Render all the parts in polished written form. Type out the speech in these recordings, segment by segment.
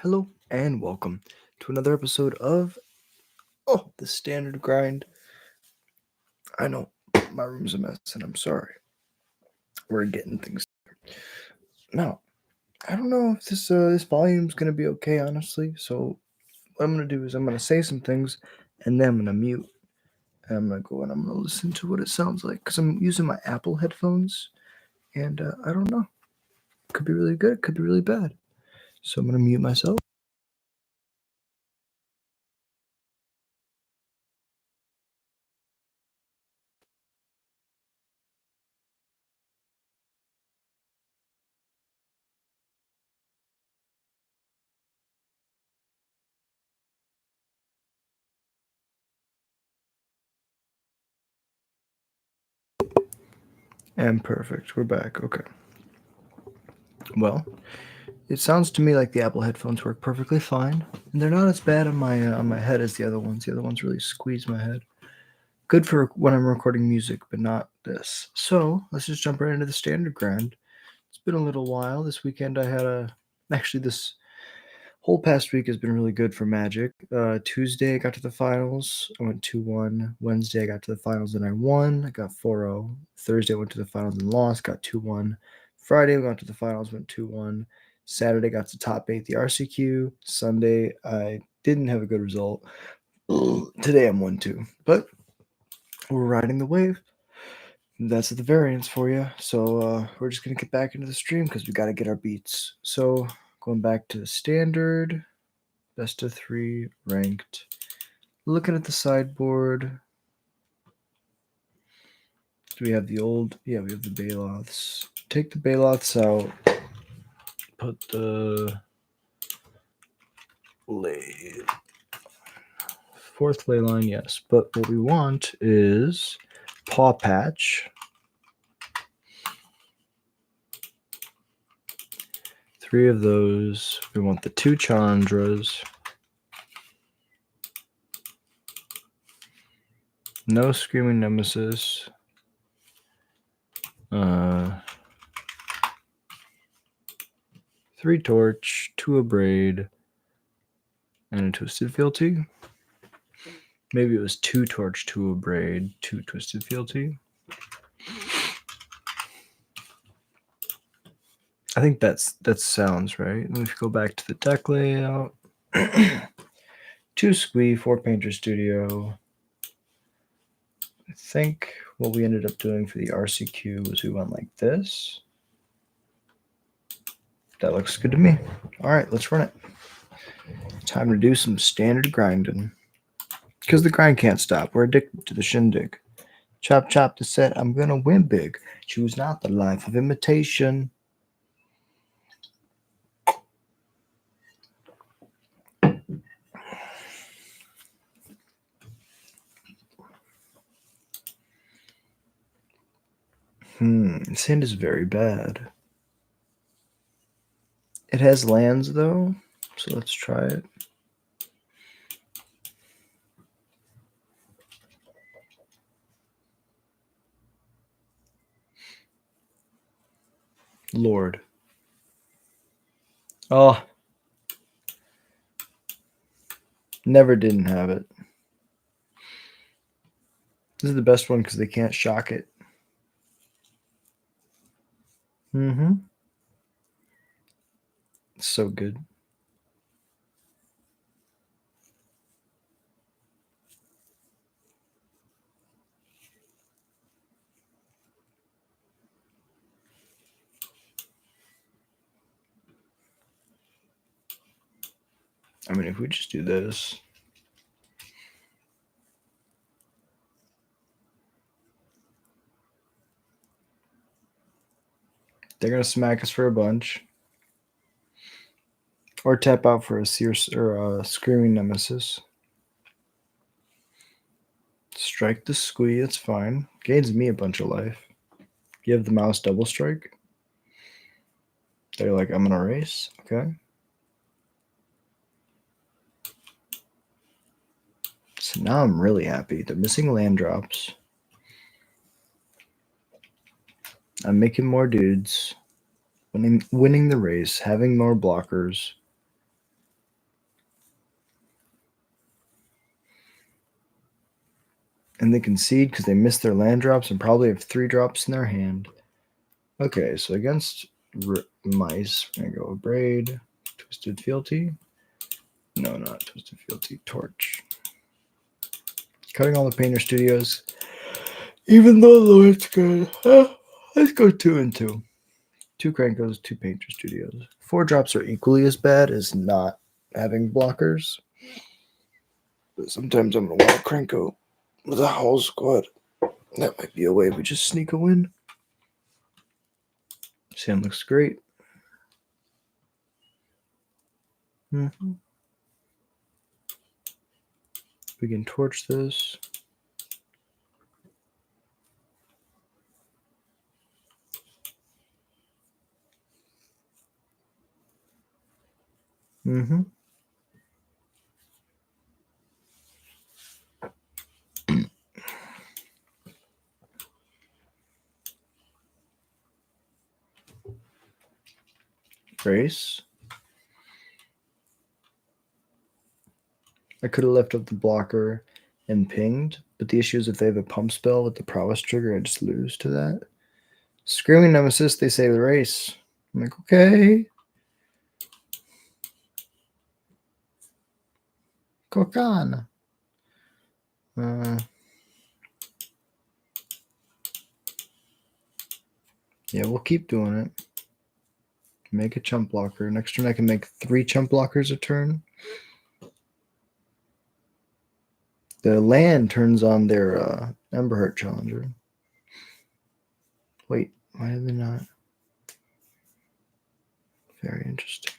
Hello and welcome to another episode of the Standard Grind. I know my room's a mess and I'm sorry. We're getting things now. I don't know if this volume's gonna be okay, honestly. So what I'm gonna do is I'm gonna say some things and then I'm gonna mute. And I'm gonna go and I'm gonna listen to what it sounds like because I'm using my Apple headphones and I don't know. Could be really good, could be really bad. So I'm gonna mute myself. And perfect. We're back. Okay. Well, it sounds to me like the Apple headphones work perfectly fine, and they're not as bad on my head as the other ones. The other ones really squeeze my head. Good for when I'm recording music, but not this. So let's just jump right into the standard grind. It's been a little while. This weekend I had this whole past week has been really good for Magic. Tuesday I got to the finals. I went 2-1. Wednesday I got to the finals and I won. I got 4-0. Thursday I went to the finals and lost. Got 2-1. Friday we got to the finals, went 2-1. Saturday got to top 8 the RCQ. Sunday I didn't have a good result. Today I'm 1-2. But we're riding the wave. That's the variance for you. So we're just going to get back into the stream because we got to get our beats. So going back to the standard. Best of 3 ranked. Looking at the sideboard. Do we have the old? Yeah, we have the Baloths. Take the Baloths out. Put the fourth ley line, yes. But what we want is Paw Patch. 3 of those. We want the 2 Chandras. No Screaming Nemesis. 3 Torch, 2 Abrade, and a Twisted Fealty. Maybe it was 2 Torch, 2 Abrade, 2 Twisted Fealty. I think that sounds right. Let me go back to the deck layout. 2 Squee, 4 Painter Studio. I think what we ended up doing for the RCQ was we went like this. That looks good to me. All right, let's run it. Time to do some standard grinding. Because the grind can't stop. We're addicted to the shindig. Chop chop the set. I'm going to win big. Choose not the life of imitation. This hand is very bad. It has lands, though, so let's try it. Lord. Oh. Never didn't have it. This is the best one because they can't shock it. It's so good. I mean, if we just do this. They're going to smack us for a bunch. Or tap out for a Screaming Nemesis. Strike the Squee, that's fine. Gains me a bunch of life. Give the mouse double strike. They're like, I'm going to race. Okay. So now I'm really happy. They're missing land drops. I'm making more dudes. Winning the race. Having more blockers. And they concede because they missed their land drops and probably have 3 drops in their hand. Okay, so against mice, we're going to go Braid, Twisted Fealty. No, not Twisted Fealty, Torch. Cutting all the Painter Studios. Even though Lord's good. Let's go 2 and 2. 2 Krankos, 2 Painter Studios. 4 drops are equally as bad as not having blockers. But sometimes I'm going to want a Kranko with a whole squad. That might be a way we just sneak a win. Sand looks great. Mm-hmm. We can torch this. Mm-hmm. Race. I could have left up the blocker and pinged, but the issue is if they have a pump spell with the prowess trigger, I just lose to that. Screaming Nemesis, they save the race. I'm like, okay. Kokan. Yeah, we'll keep doing it. Make a chump blocker. Next turn I can make 3 chump blockers a turn. The land turns on their Emberheart Challenger. Wait, why did they not? Very interesting.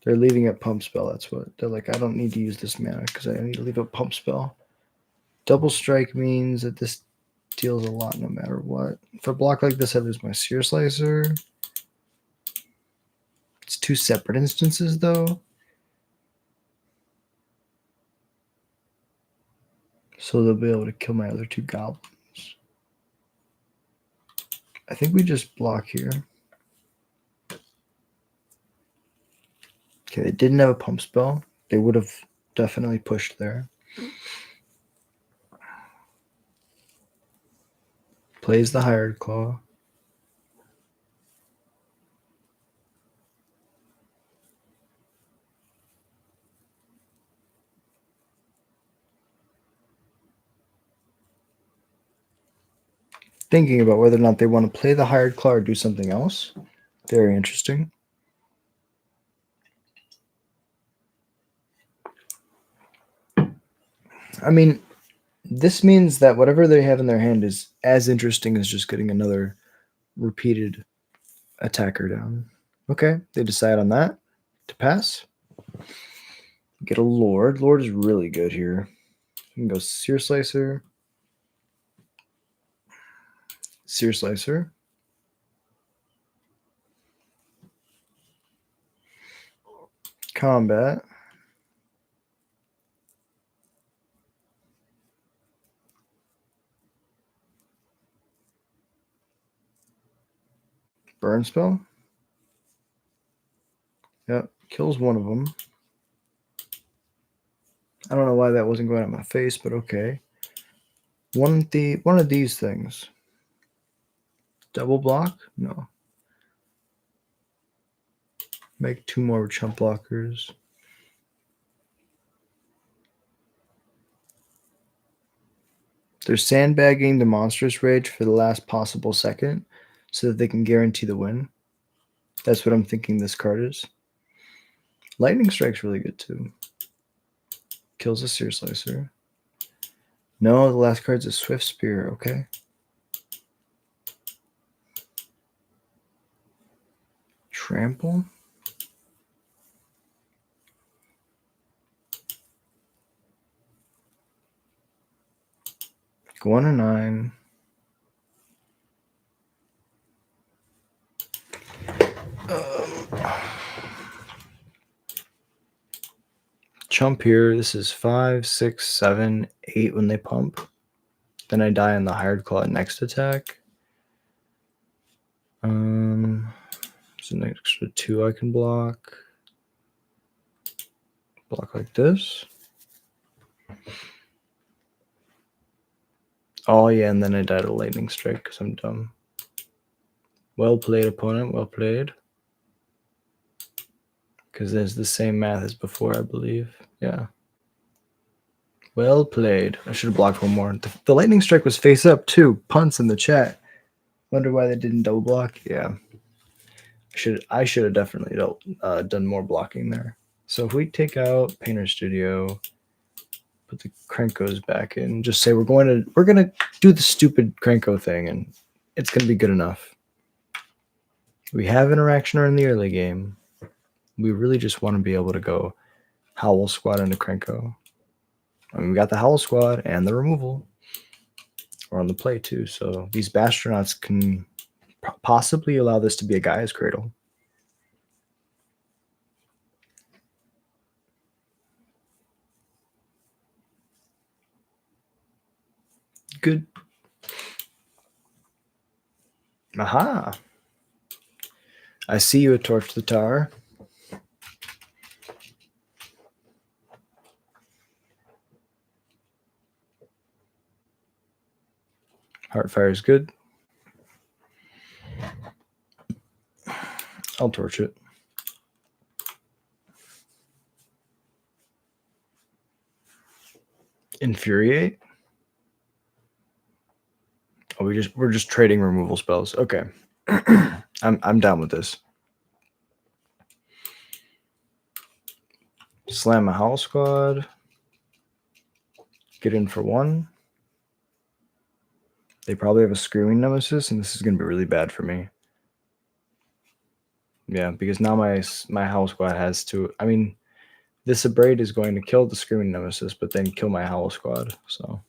They're leaving a pump spell, that's what. They're like, I don't need to use this mana because I need to leave a pump spell. Double strike means that this deals a lot no matter what. If I block like this, I lose my Seer Slicer. It's 2 separate instances, though. So they'll be able to kill my other 2 goblins. I think we just block here. Okay, they didn't have a pump spell. They would have definitely pushed there. Plays the Hired Claw. Thinking about whether or not they want to play the Hired Claw or do something else. Very interesting. I mean, this means that whatever they have in their hand is as interesting as just getting another repeated attacker down. Okay, they decide on that to pass. Get a Lord. Lord is really good here. You can go Seer Slicer. Seer Slicer. Combat. Burn spell. Yep, kills one of them. I don't know why that wasn't going at my face, but okay. One of these things. Double block? No. Make 2 more chump blockers. They're sandbagging the Monstrous Rage for the last possible second so that they can guarantee the win. That's what I'm thinking this card is. Lightning Strike's really good too. Kills a Seer Slicer. No, the last card's a Swift Spear, okay. Trample? Go 1 and 9. Chump here. This is 5, 6, 7, 8 when they pump. Then I die on the Hired Claw next attack. There's an extra 2 I can block. Block like this. Oh, yeah, and then I died a lightning strike because I'm dumb. Well played, opponent. Well played. Because there's the same math as before, I believe. Yeah. Well played. I should have blocked one more. The lightning strike was face up, too. Punts in the chat. Wonder why they didn't double block. Yeah. I should have definitely done more blocking there. So if we take out Painter Studio, put the Krenkos back in, just say we're gonna do the stupid Krenko thing, and it's gonna be good enough. We have interaction in the early game. We really just want to be able to go Howl Squad into Krenko. I mean, we got the Howl Squad and the removal. We're on the play too, so these Bastronauts can possibly allow this to be a Gaia's Cradle. Good. Aha. I see you at Torch the Tower. Heartfire is good. I'll torch it. Infuriate. Oh, we're just trading removal spells. Okay. I'm down with this. Slam a Howl Squad. Get in for one. They probably have a Screaming Nemesis, and this is going to be really bad for me. Yeah, because now my Howl Squad has to... I mean, this Abrade is going to kill the Screaming Nemesis, but then kill my Howl Squad. So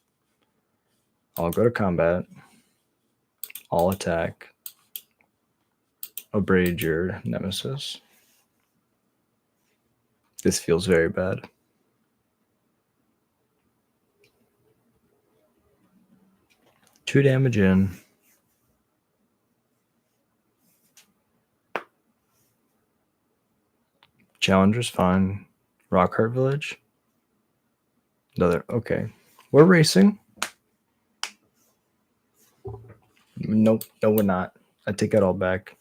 I'll go to combat. I'll attack. Abrade your Nemesis. This feels very bad. Two damage in. Challenger's fine. Rockheart Village. Another. Okay. We're racing. Nope. No, we're not. I take that all back.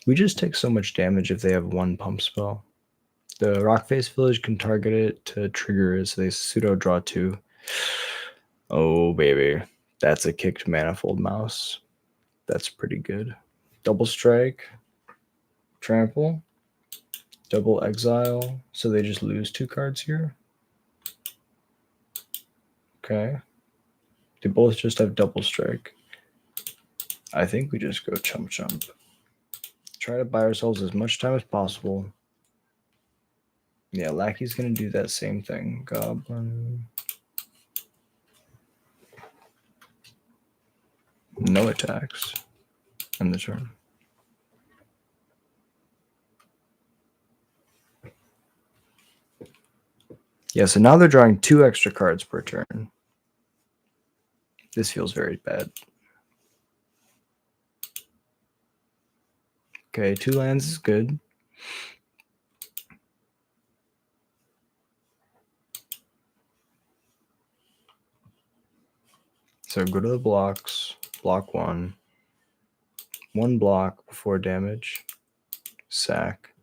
We just take so much damage if they have one pump spell. The Rockface Village can target it to trigger it, so they pseudo draw two. Oh, baby. That's a kicked Manifold Mouse. That's pretty good. Double Strike. Trample. Double Exile. So they just lose 2 cards here. Okay. They both just have Double Strike. I think we just go Chump Chump. Try to buy ourselves as much time as possible. Yeah, Lackey's going to do that same thing. Goblin. No attacks in the turn. Yeah, so now they're drawing 2 extra cards per turn. This feels very bad. Okay, 2 lands is good. So go to the blocks. Block 1. 1 block before damage. Sack.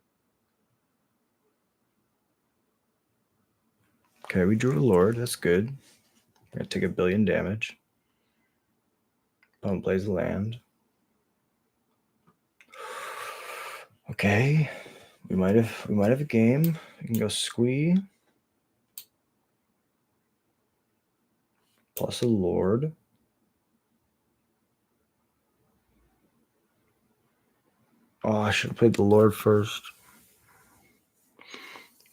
Okay, we drew a Lord. That's good. We're going to take 1 billion damage. Opponent plays the land. Okay. We might have a game. We can go Squee. Plus a Lord. Oh, I should have played the Lord first.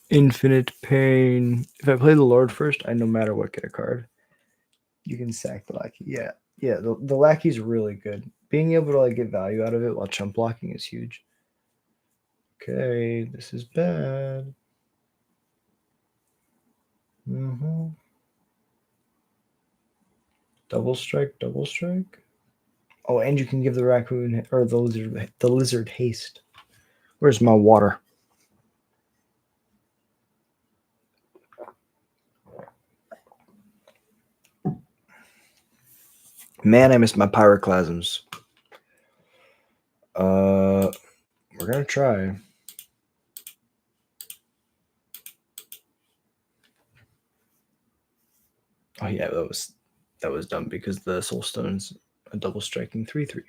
Infinite Pain. If I play the Lord first, I no matter what get a card. You can sack the Lackey. Yeah. Yeah, the Lackey's really good. Being able to like get value out of it while chump blocking is huge. Okay, this is bad. Double strike, double strike. Oh, and you can give the raccoon or the lizard haste. Where's my water? Man, I missed my pyroclasms. We're gonna try. Oh yeah, that was dumb because the soul stone's a double striking 3/3.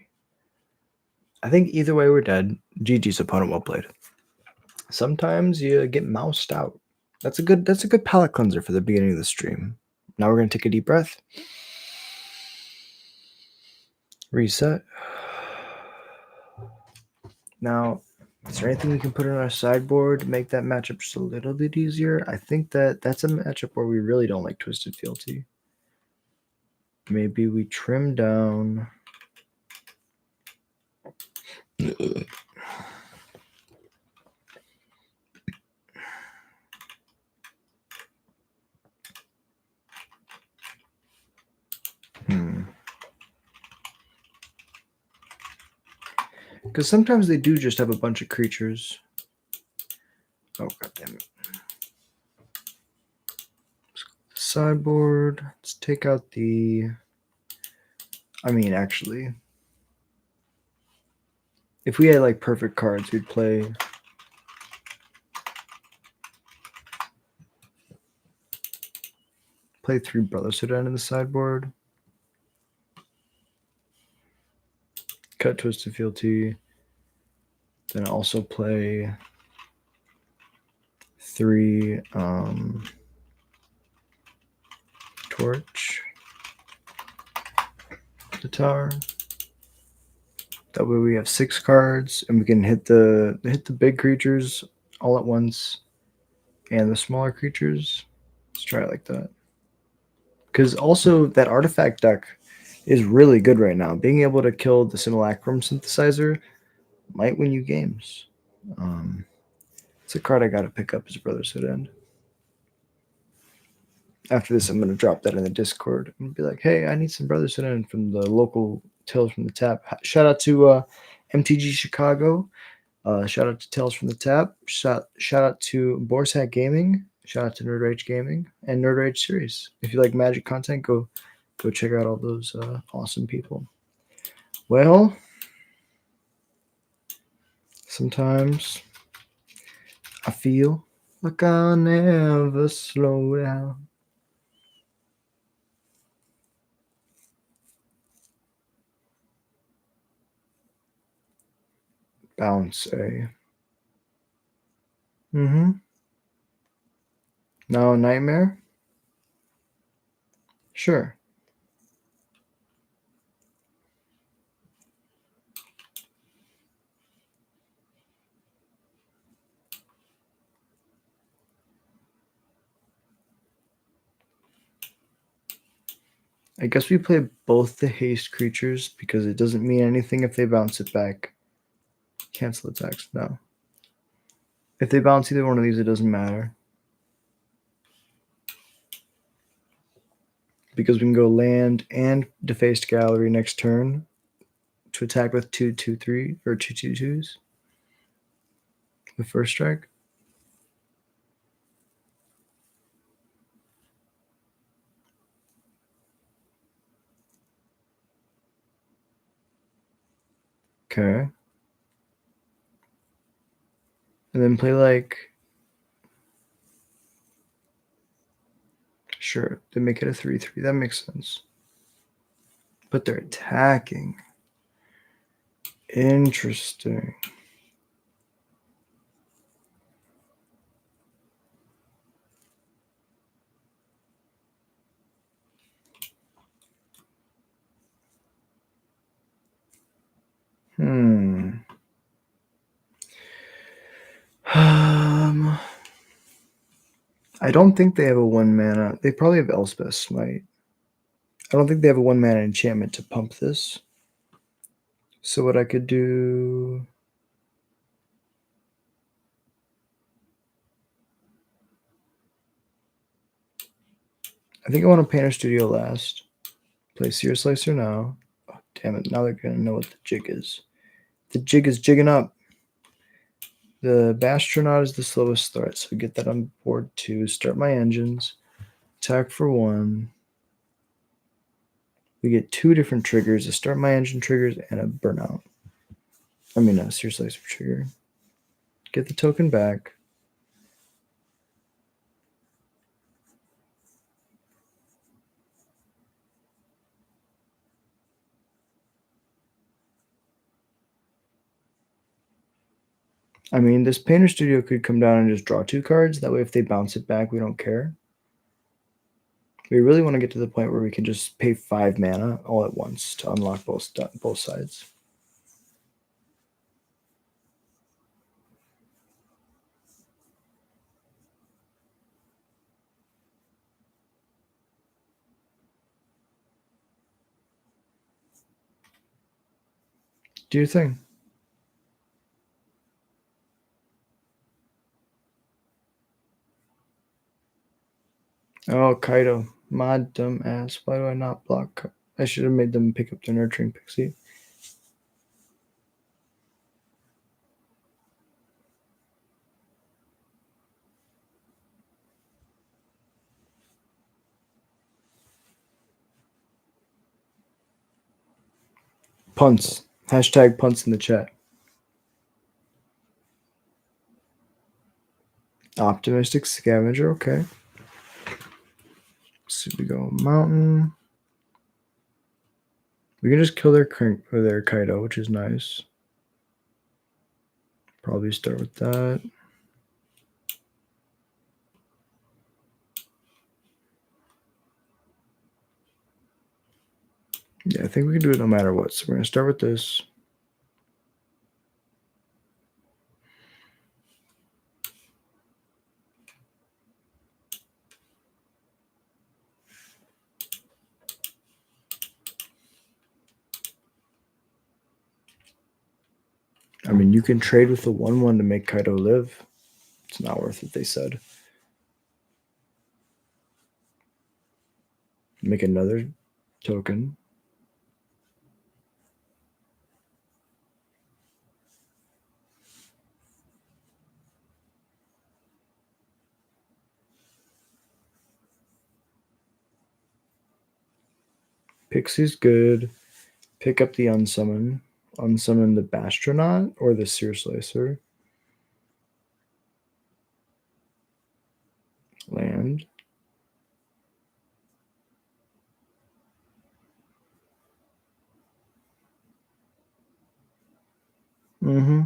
I think either way we're dead. GG's opponent, well played. Sometimes you get moused out. That's a good palate cleanser for the beginning of the stream. Now we're gonna take a deep breath. Reset. Now, is there anything we can put on our sideboard to make that matchup just a little bit easier? I think that's a matchup where we really don't like Twisted Fealty. Maybe we trim down. Because sometimes they do just have a bunch of creatures. Oh, god damn it. Sideboard. Let's take out the... I mean, actually, if we had like perfect cards, we'd play... Play 3 Brotherhood in the sideboard. Cut Twisted Fealty. Then also play 3 Torch the tower. That way we have 6 cards and we can hit the big creatures all at once and the smaller creatures. Let's try it like that. Because also that artifact deck is really good right now. Being able to kill the Simulacrum Synthesizer might win you games. It's a card I got to pick up as Brotherhood End. After this, I'm going to drop that in the Discord and be like, hey, I need some Brotherhood End from the local Tales from the Tap. Shout out to MTG Chicago. Shout out to Tales from the Tap. Shout out to Boar's Hat Gaming. Shout out to Nerd Rage Gaming and Nerd Rage Series. If you like Magic content, go check out all those awesome people. Well, sometimes I feel like I'll never slow down. Bounce a. Now a nightmare? Sure. I guess we play both the haste creatures because it doesn't mean anything if they bounce it back. Cancel attacks, no. If they bounce either one of these, it doesn't matter. Because we can go land and defaced gallery next turn to attack with 2/2/3 or 2/2/2s. The first strike. Okay. And then play like... Sure, they make it a 3/3. That makes sense. But they're attacking. Interesting. I don't think they have a 1 mana. They probably have Elspeth Smite. I don't think they have a 1 mana enchantment to pump this. So what I could do... I think I want to Painter Studio last. Play Seer Slicer now. Oh, damn it. Now they're going to know what the jig is. The jig is jigging up. The Bastronaut is the slowest threat, so get that on board 2. Start my engines. Attack for 1. we get 2 different triggers: a start my engine triggers and a burnout. I mean, a sear slicer trigger. Get the token back. I mean, this Painter Studio could come down and just draw 2 cards. That way, if they bounce it back, we don't care. We really want to get to the point where we can just pay 5 mana all at once to unlock both sides. Do your thing. Oh, Kaido. My dumb ass. Why do I not block? I should have made them pick up the Nurturing Pixie. Punts. Hashtag punts in the chat. Optimistic Scavenger. Okay. So we go Mountain. We can just kill their Kaido, which is nice. Probably start with that. Yeah, I think we can do it no matter what. So we're going to start with this. I mean, you can trade with the 1/1 to make Kaido live. It's not worth it, they said. Make another token. Pixie's good. Pick up the Unsummon. Unsummon the Bastronaut or the Sear Slicer. Land. Mm-hmm.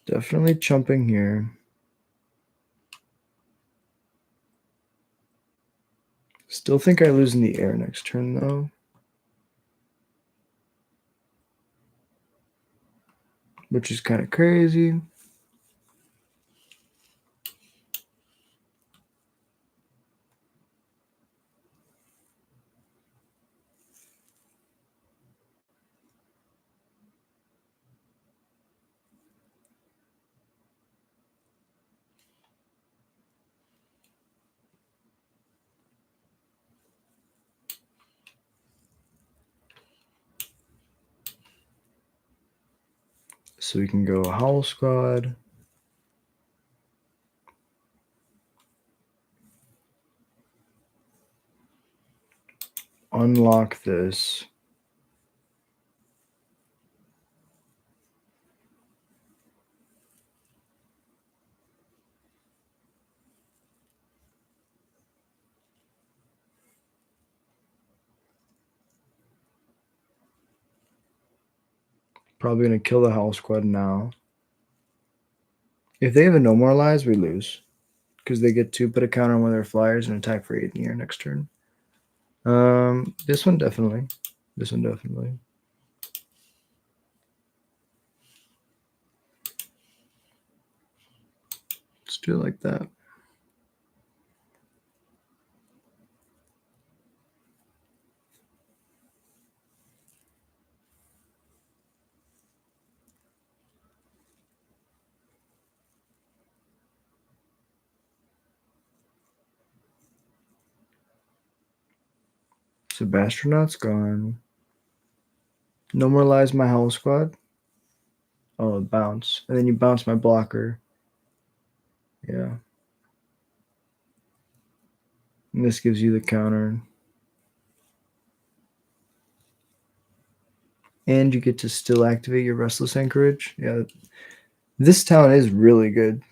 Definitely chumping here. Still think I lose in the air next turn, though. Which is kind of crazy. So we can go Howl Squad. Unlock this. Probably going to kill the Howl Squad now. If they have a No More Lies, we lose. Because they get to put a counter on one of their flyers and attack for 8 in the air next turn. This one definitely. This one definitely. Let's do it like that. Sebastronaut's gone. Normalize my Howl Squad. Oh, bounce. And then you bounce my blocker. Yeah. And this gives you the counter. And you get to still activate your Restless Anchorage. Yeah. This town is really good.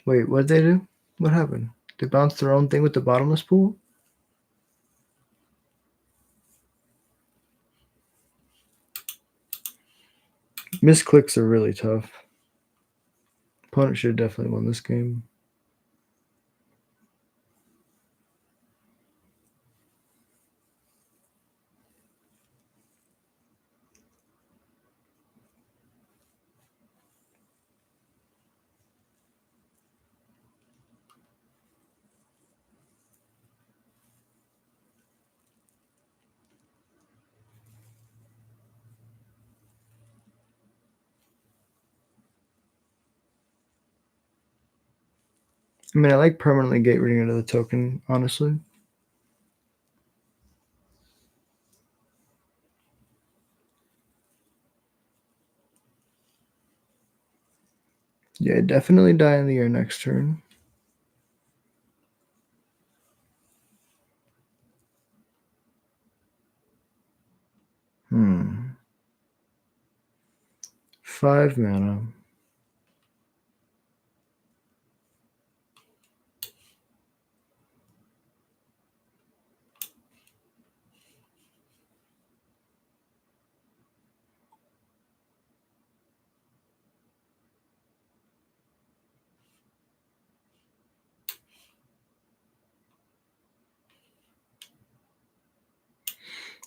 Wait, what did they do? What happened? They bounced their own thing with the bottomless pool? Misclicks are really tough. Opponent should have definitely won this game. I mean, I like permanently gate reading into the token, honestly. Yeah, definitely die in the air next turn. Hmm. 5 mana.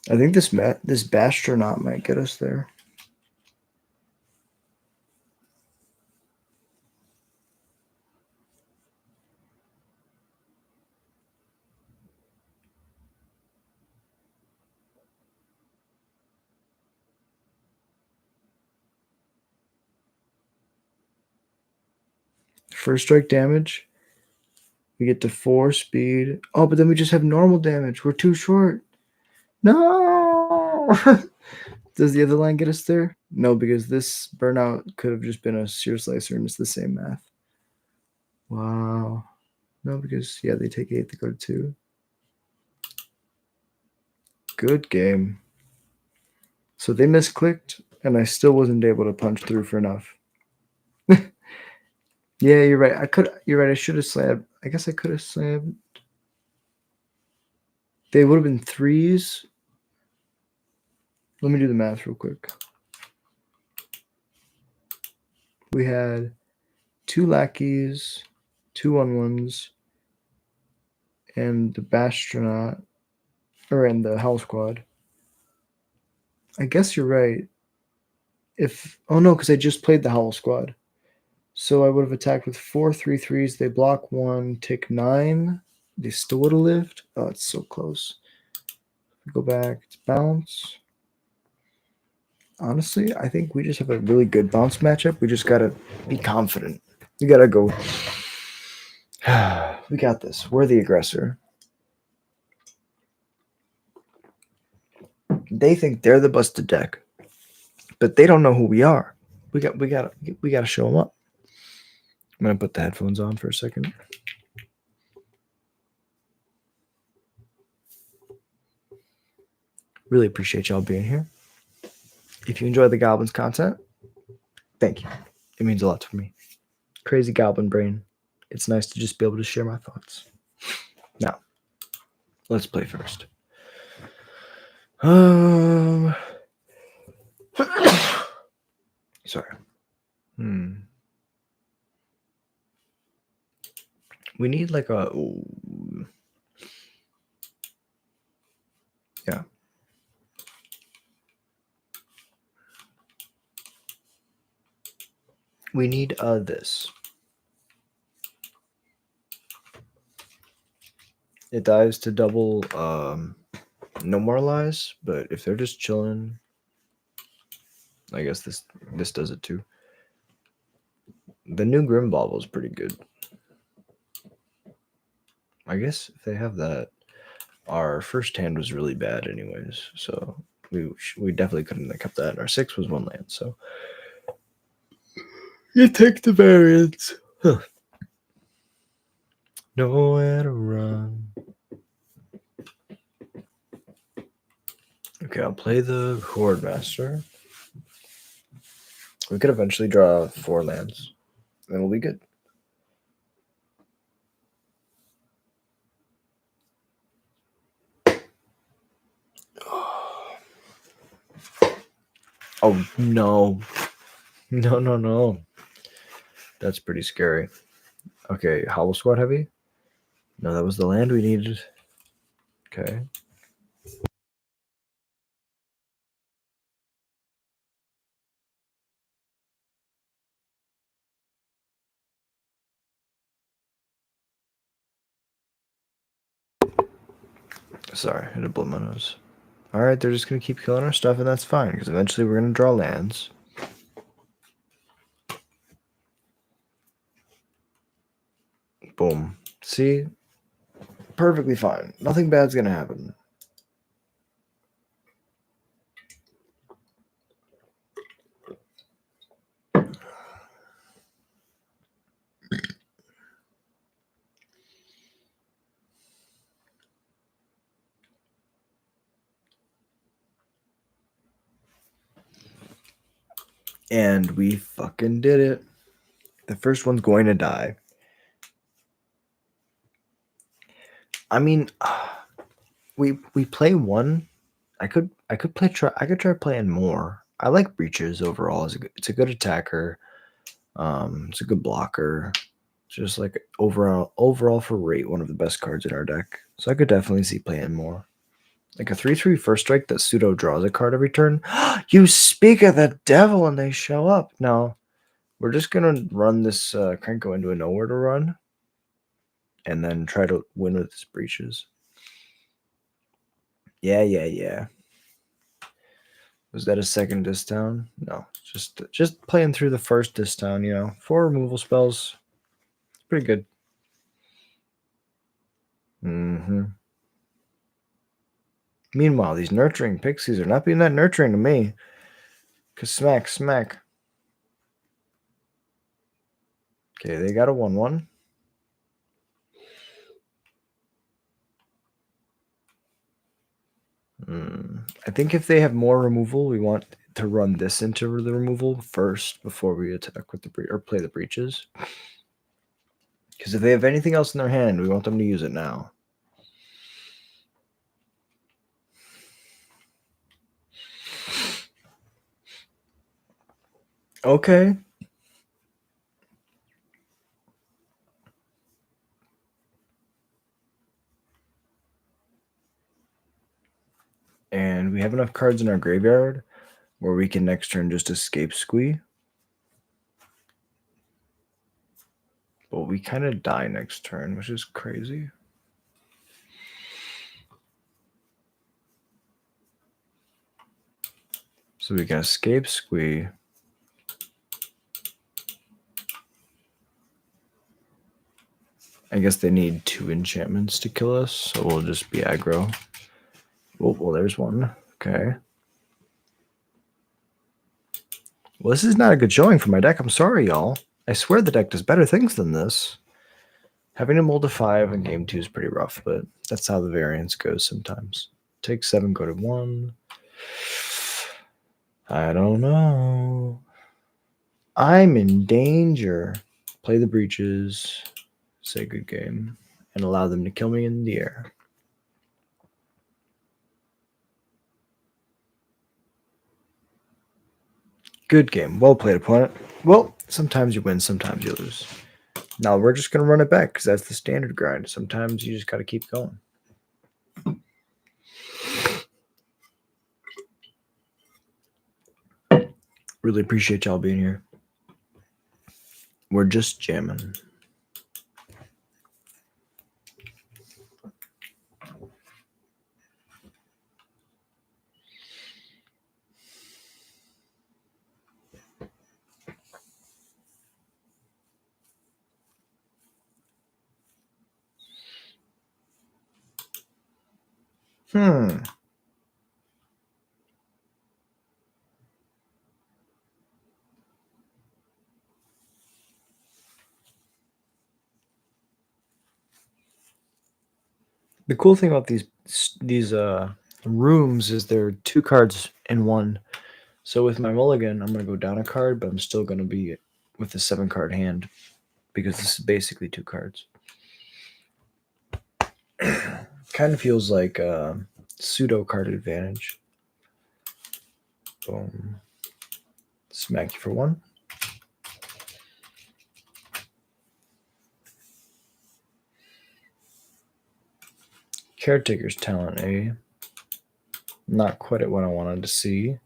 I think this Bastronaut might get us there. First strike damage. We get to 4 speed. Oh, but then we just have normal damage. We're too short. No! Does the other line get us there? No, because this burnout could have just been a Sear Slicer and it's the same math. Wow. No, because, yeah, they take 8, they go to 2. Good game. So they misclicked, and I still wasn't able to punch through for enough. Yeah, you're right. You're right. I should have slammed. I guess I could have slammed. They would have been 3s. Let me do the math real quick. We had 2 lackeys, 2 1/1s, and the Bastronaut, and the Howl Squad. I guess you're right. Oh no, because I just played the Howl Squad. So I would have attacked with 4 3/3s. They block 1, take 9. They still would have lived. Oh, it's so close. Go back. It's bounce. Honestly, I think we just have a really good bounce matchup. We just gotta be confident. You gotta go. We got this. We're the aggressor. They think they're the busted deck, but they don't know who we are. We gotta show them up. I'm gonna put the headphones on for a second. Really appreciate y'all being here. If you enjoy the Goblins content, thank you. It means a lot to me. Crazy Goblin brain. It's nice to just be able to share my thoughts. Now, let's play first. Sorry. We need like a... Ooh. Yeah. We need this. It dies to double no more lies, but if they're just chilling, I guess this does it too. The new Grim Bauble is pretty good. I guess if they have that. our first hand was really bad anyways, so we definitely couldn't have kept that. Our 6 was 1 land, so you take the variance. Huh. Nowhere to run. Okay, I'll play the Horde Master. We could eventually draw 4 lands, and we'll be good. Oh, no. No. That's pretty scary. Okay, Hollow Squad Heavy? No, that was the land we needed. Okay. Sorry, I had to blow my nose. Alright, they're just going to keep killing our stuff, and that's fine, because eventually we're going to draw lands. Boom. See? Perfectly fine. Nothing bad's going to happen. And we fucking did it. The first one's going to die. I mean, we play one. I could try playing more. I like Breaches overall. It's a good attacker. It's a good blocker. Just like overall for rate, one of the best cards in our deck. So I could definitely see playing more. Like a 3/3 first strike that pseudo draws a card every turn. You speak of the devil and they show up. No, we're just gonna run this Krenko into a nowhere to run, and then try to win with his Breaches. Yeah. Was that a second disc down? No, just playing through the first disc down. 4 removal spells, pretty good. Meanwhile, these nurturing pixies are not being that nurturing to me. Cause smack. Okay, they got a 1/1. I think if they have more removal, we want to run this into the removal first before we attack with or play the Breaches. Because if they have anything else in their hand, we want them to use it now. Okay. And we have enough cards in our graveyard where we can next turn just escape Squee. But we kind of die next turn, which is crazy. So we can escape Squee. I guess they need 2 enchantments to kill us, so we'll just be aggro. Oh, well, there's one. Okay. Well, this is not a good showing for my deck. I'm sorry, y'all. I swear the deck does better things than this. Having to mold to 5 in game 2 is pretty rough, but that's how the variance goes sometimes. Take 7, go to 1. I don't know. I'm in danger. Play the Breaches, say good game, and allow them to kill me in the air. Good game. Well played, opponent. Well, sometimes you win, sometimes you lose. Now we're just going to run it back because that's the standard grind. Sometimes you just got to keep going. Really appreciate y'all being here. We're just jamming. The cool thing about these rooms is there are 2 cards in one. So with my mulligan, I'm gonna go down a card, but I'm still gonna be with the 7-card hand because this is basically 2 cards. Kind of feels like pseudo card advantage. Boom. Smack you for 1. Caretaker's talent, eh? Not quite at what I wanted to see.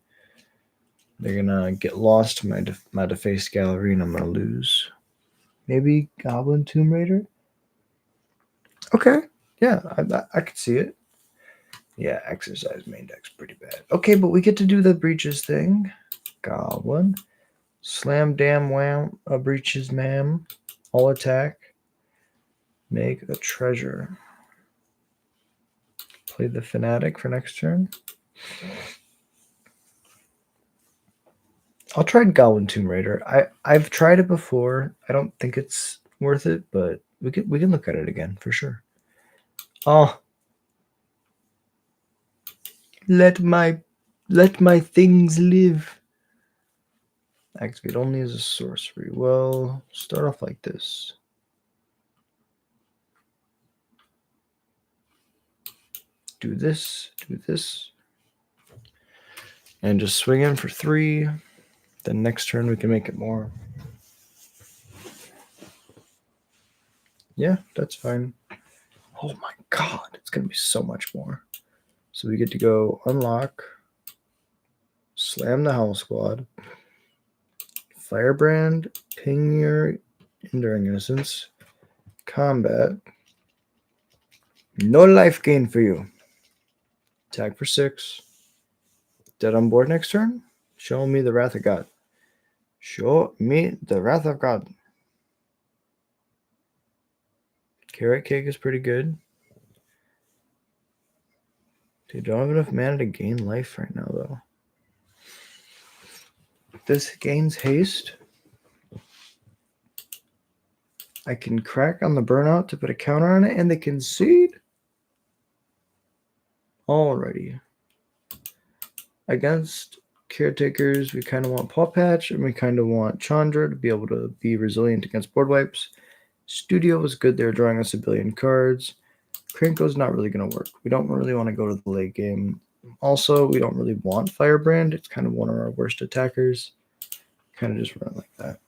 They're gonna get lost to my defaced gallery, and I'm gonna lose. Maybe Goblin Tomb Raider. Okay, yeah, I could see it. Yeah, exercise main deck's pretty bad. Okay, but we get to do the breaches thing. Goblin, slam, damn, wham, a breaches, ma'am. All attack. Make a treasure. Play the fanatic for next turn. I'll try Goblin Tomb Raider. I've tried it before. I don't think it's worth it, but we can look at it again for sure. Oh, let my things live. Activate only as a sorcery. Well, start off like this. Do this, and just swing in for 3. Then next turn we can make it more. Yeah, that's fine. Oh my god, it's gonna be so much more. So we get to go unlock, slam the Howl Squad, Firebrand, ping your Enduring Innocence, combat, no life gain for you. Attack for 6. Dead on board next turn. Show me the Wrath of God. Show me the Wrath of God. Carrot Cake is pretty good. They don't have enough mana to gain life right now, though. This gains haste. I can crack on the burnout to put a counter on it, and they concede. Alrighty. Against caretakers, we kind of want Paw Patch, and we kind of want Chandra to be able to be resilient against board wipes. Studio was good. They're drawing us a billion cards. Krinko's not really going to work. We don't really want to go to the late game. Also, we don't really want Firebrand. It's kind of one of our worst attackers. Kind of just run it like that.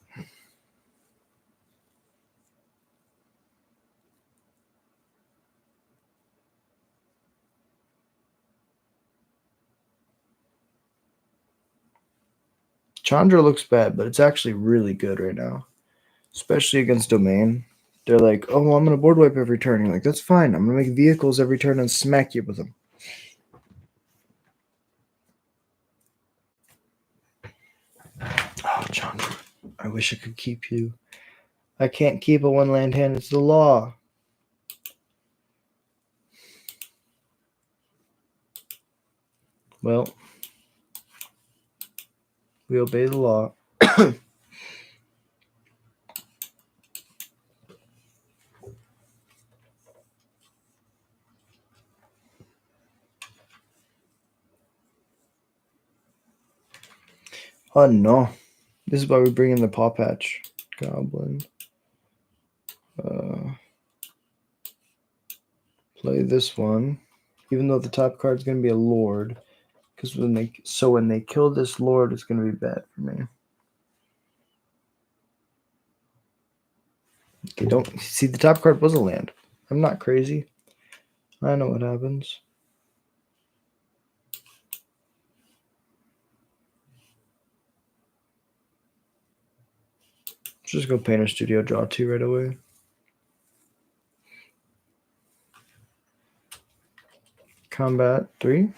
Chandra looks bad, but it's actually really good right now, especially against Domain. They're like, oh, well, I'm going to board wipe every turn. You're like, that's fine. I'm going to make vehicles every turn and smack you with them. Oh, Chandra, I wish I could keep you. I can't keep a one-land hand. It's the law. Well, we obey the law. Oh, no. This is why we bring in the Paw Patch. Goblin. Play this one. Even though the top card's going to be a Lord. Because when they kill this Lord, it's going to be bad for me. Okay, don't see the top card was a land. I'm not crazy. I know what happens. Just go Painter Studio, draw 2 right away. Combat 3.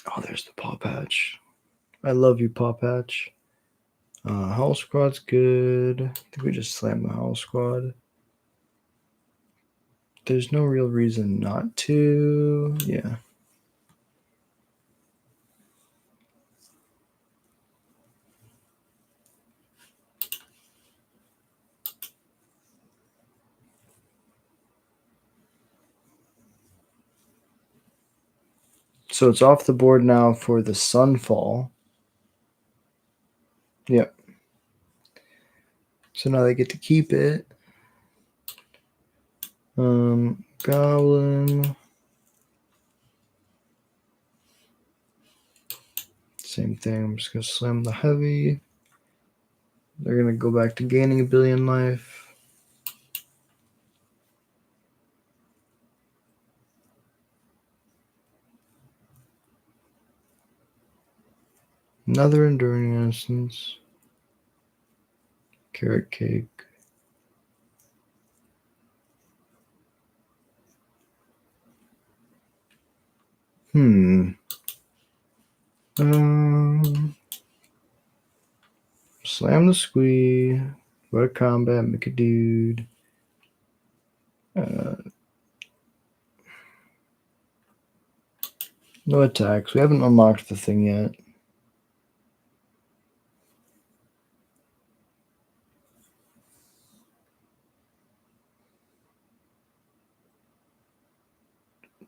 Oh, there's the Paw Patch. I love you, Paw Patch. Howl Squad's good. I think we just slammed the Howl Squad. There's no real reason not to. Yeah. So it's off the board now for the Sunfall. Yep. So now they get to keep it. Goblin. Same thing. I'm just going to slam the heavy. They're going to go back to gaining a billion life. Another enduring innocence. Carrot cake. Slam the squee. Go to combat. Make a dude. No attacks. We haven't unlocked the thing yet.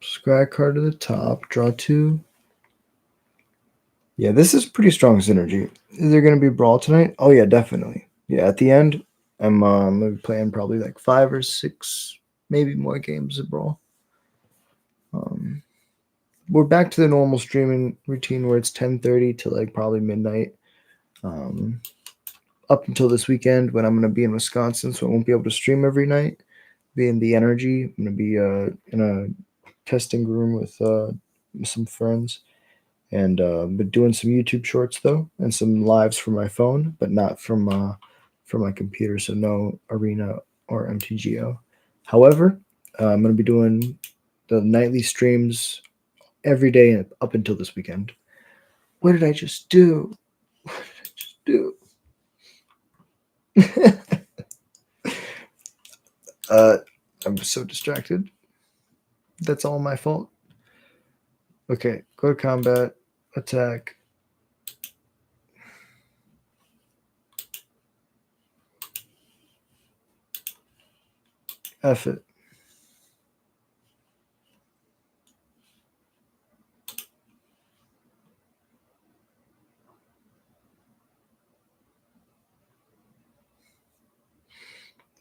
Scry card to the top. Draw 2. Yeah, this is pretty strong synergy. Is there going to be brawl tonight? Oh yeah, definitely. Yeah, at the end, I'm going to be playing probably like 5 or 6, maybe more games of brawl. We're back to the normal streaming routine where it's 10:30 to like probably midnight. Up until this weekend when I'm going to be in Wisconsin, so I won't be able to stream every night. Be in the energy. I'm going to be in a testing room with some friends. And been doing some YouTube shorts though, and some lives from my phone, but not from my computer. So no Arena or mtga. However, I'm going to be doing the nightly streams every day up until this weekend. What did I just do? What did I just do? I'm so distracted. That's all my fault. Okay, go to combat, attack. F it.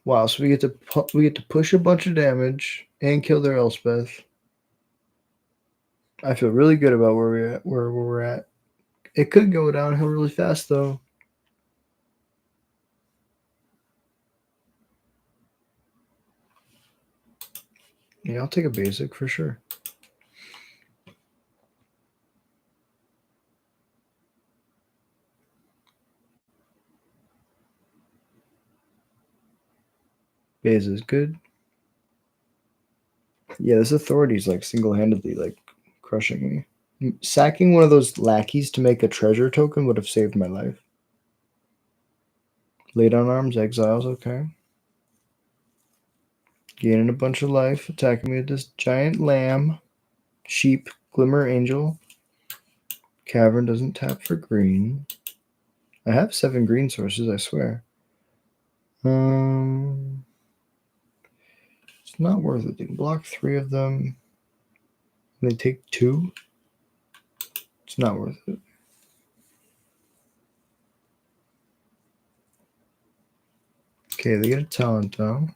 Wow, so we get to push a bunch of damage and kill their Elspeth. I feel really good about where we're at. It could go downhill really fast though. Yeah, I'll take a basic for sure. Base is good. Yeah, this authority's like single-handedly like crushing me. Sacking one of those lackeys to make a treasure token would have saved my life. Laid on arms, exiles, okay. Gaining a bunch of life, attacking me with this giant lamb. Sheep, glimmer angel. Cavern doesn't tap for green. I have 7 green sources, I swear. It's not worth it. You can block 3 of them. And they take 2. It's not worth it. Okay, they get a talent though.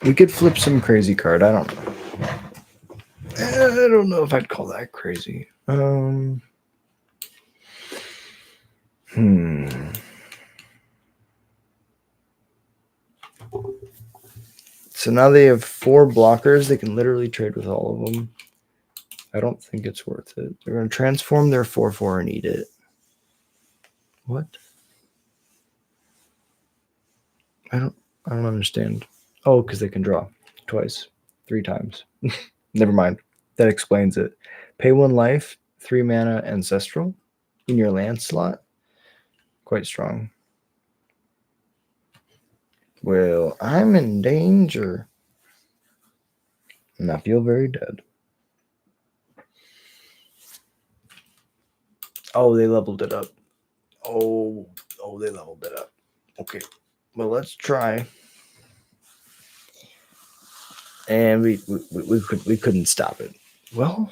We could flip some crazy card. I don't know. I don't know if I'd call that crazy. So now they have 4 blockers. They can literally trade with all of them. I don't think it's worth it. They're going to transform their 4/4 and eat it. What? I don't understand. Oh, because they can draw twice, 3 times. Never mind. That explains it. Pay 1 life, 3 mana, ancestral in your land slot. Quite strong. Well, I'm in danger. And I feel very dead. Oh, they leveled it up. Oh, they leveled it up. Okay. Well, let's try. And we couldn't stop it. Well,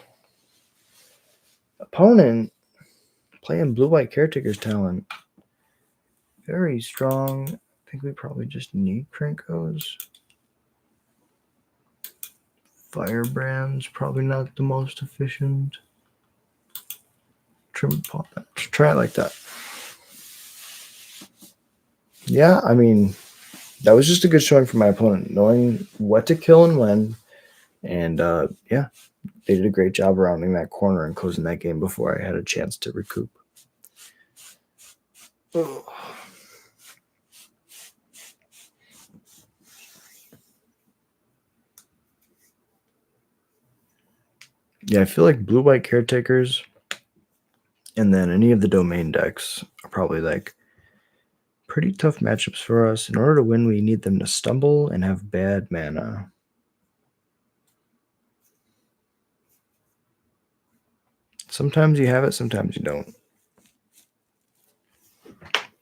opponent playing blue-white caretaker's talent. Very strong. I think we probably just need Krinkos. Firebrand's probably not the most efficient. Trim pot. Try it like that. Yeah, I mean, that was just a good showing for my opponent, knowing what to kill and when. And yeah, they did a great job rounding that corner and closing that game before I had a chance to recoup. Oh. Yeah, I feel like blue-white caretakers and then any of the domain decks are probably like pretty tough matchups for us. In order to win, we need them to stumble and have bad mana. Sometimes you have it, sometimes you don't.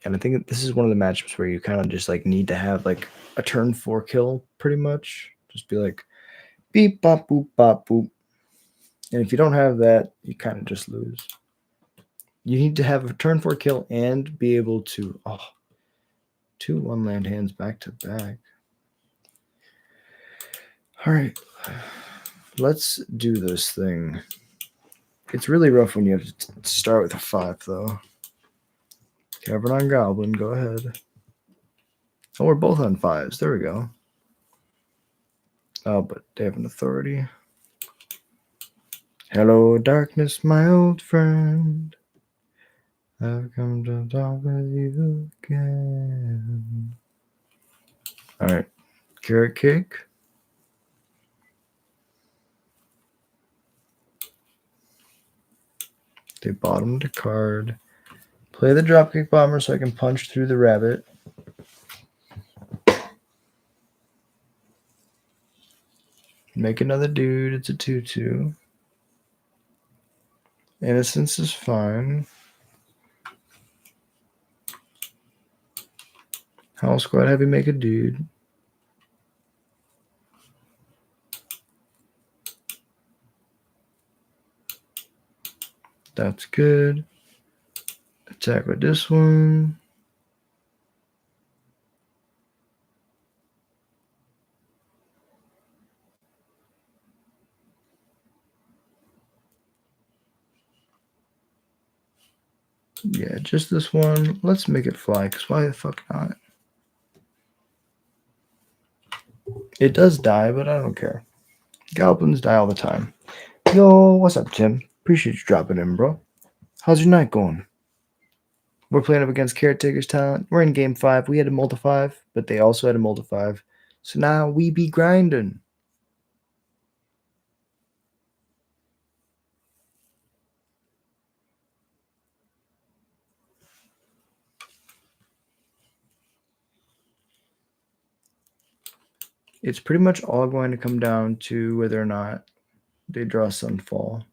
And I think this is one of the matchups where you kind of just like need to have like a turn 4 kill pretty much. Just be like beep, bop, boop, bop, boop. And if you don't have that, you kind of just lose. You need to have a turn 4 kill and be able to 2 1-land hands back to back. All right, let's do this thing. It's really rough when you have to start with a 5, though. Cavern on Goblin, go ahead. Oh, we're both on 5s. There we go. Oh, but they have an authority. Hello, darkness, my old friend. I've come to talk with you again. All right, carrot cake. They bottomed a card. Play the Dropkick Bomber so I can punch through the rabbit. Make another dude. It's a 2/2. Innocence is fine. House Squad Heavy, make a dude. That's good. Attack with this one. Yeah, just this one. Let's make it fly, because why the fuck not? It does die, but I don't care. Goblins die all the time. Yo, what's up, Tim? Appreciate you dropping in, bro. How's your night going? We're playing up against Caretaker's Talent. We're in game 5. We had a multi-5, but they also had a multi-5. So now we be grinding. It's pretty much all going to come down to whether or not they draw Sunfall.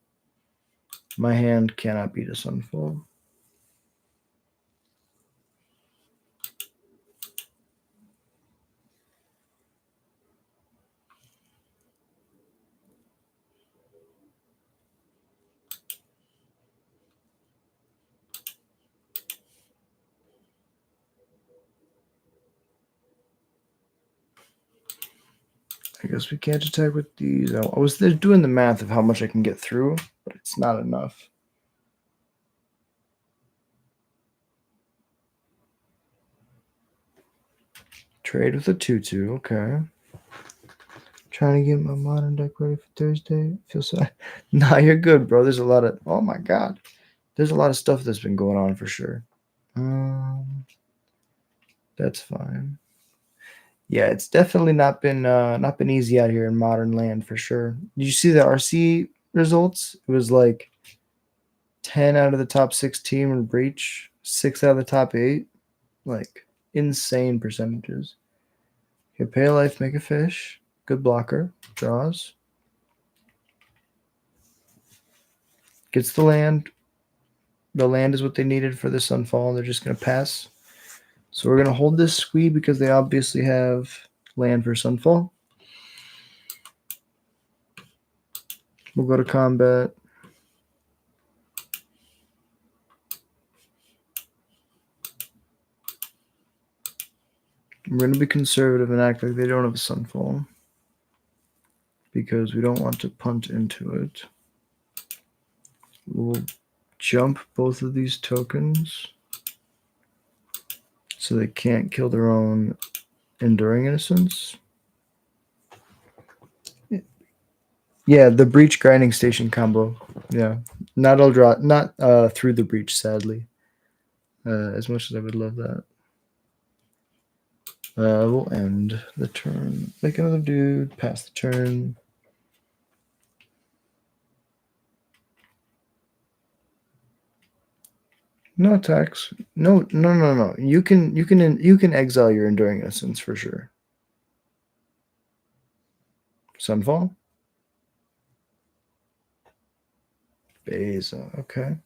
My hand cannot beat a Sunfall. I guess we can't attack with these. I was doing the math of how much I can get through, but it's not enough. Trade with a 2/2, okay. Trying to get my modern deck ready for Thursday. Feel sad. Nah, you're good, bro. There's a lot of. Oh my god. There's a lot of stuff that's been going on for sure. That's fine. Yeah, it's definitely not been easy out here in modern land for sure. Did you see the RC results? It was like 10 out of the top 16 were breach, 6 out of the top 8. Like insane percentages. Okay, pay a life, make a fish. Good blocker. Draws. Gets the land. The land is what they needed for the Sunfall. They're just going to pass. So we're going to hold this squee because they obviously have land for Sunfall. We'll go to combat. We're going to be conservative and act like they don't have a Sunfall because we don't want to punt into it. We'll jump both of these tokens so they can't kill their own Enduring Innocence. Yeah, the breach grinding station combo. Yeah, not through the breach, sadly. As much as I would love that. We'll end the turn. Make another dude. Pass the turn. No attacks. No. You can exile your Enduring Innocence for sure. Sunfall. Beza. Okay.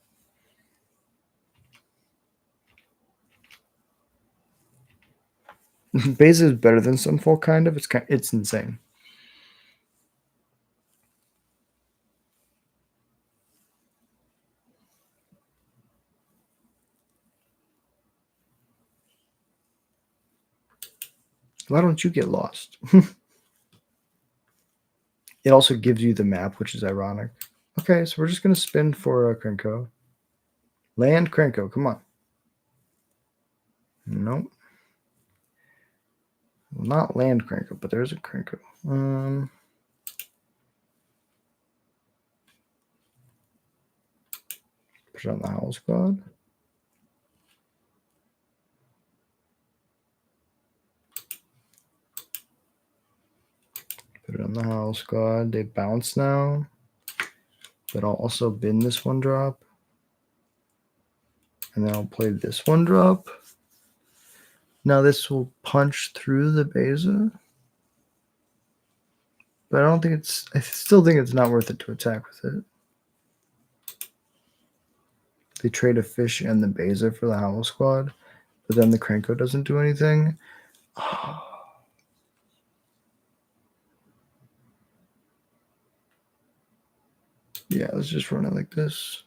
Beza is better than Sunfall, kind of. It's insane. Why don't you get lost? It also gives you the map, which is ironic. Okay, so we're just going to spin for Krenko. Land Krenko, come on. Nope. Well, not land Krenko, but there's a Krenko. Put it on the Howl Squad. Put it on the Howl Squad. They bounce now. But I'll also bin this one drop. And then I'll play this one drop. Now this will punch through the Beza. But I still think it's not worth it to attack with it. They trade a fish and the Beza for the Howl Squad. But then the Krenko doesn't do anything. Yeah, let's just run it like this.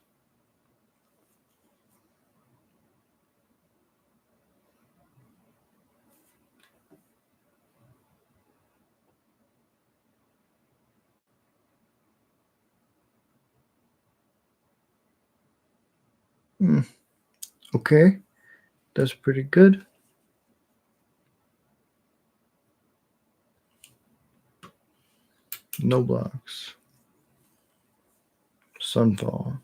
Okay, that's pretty good. No blocks. Sunfall.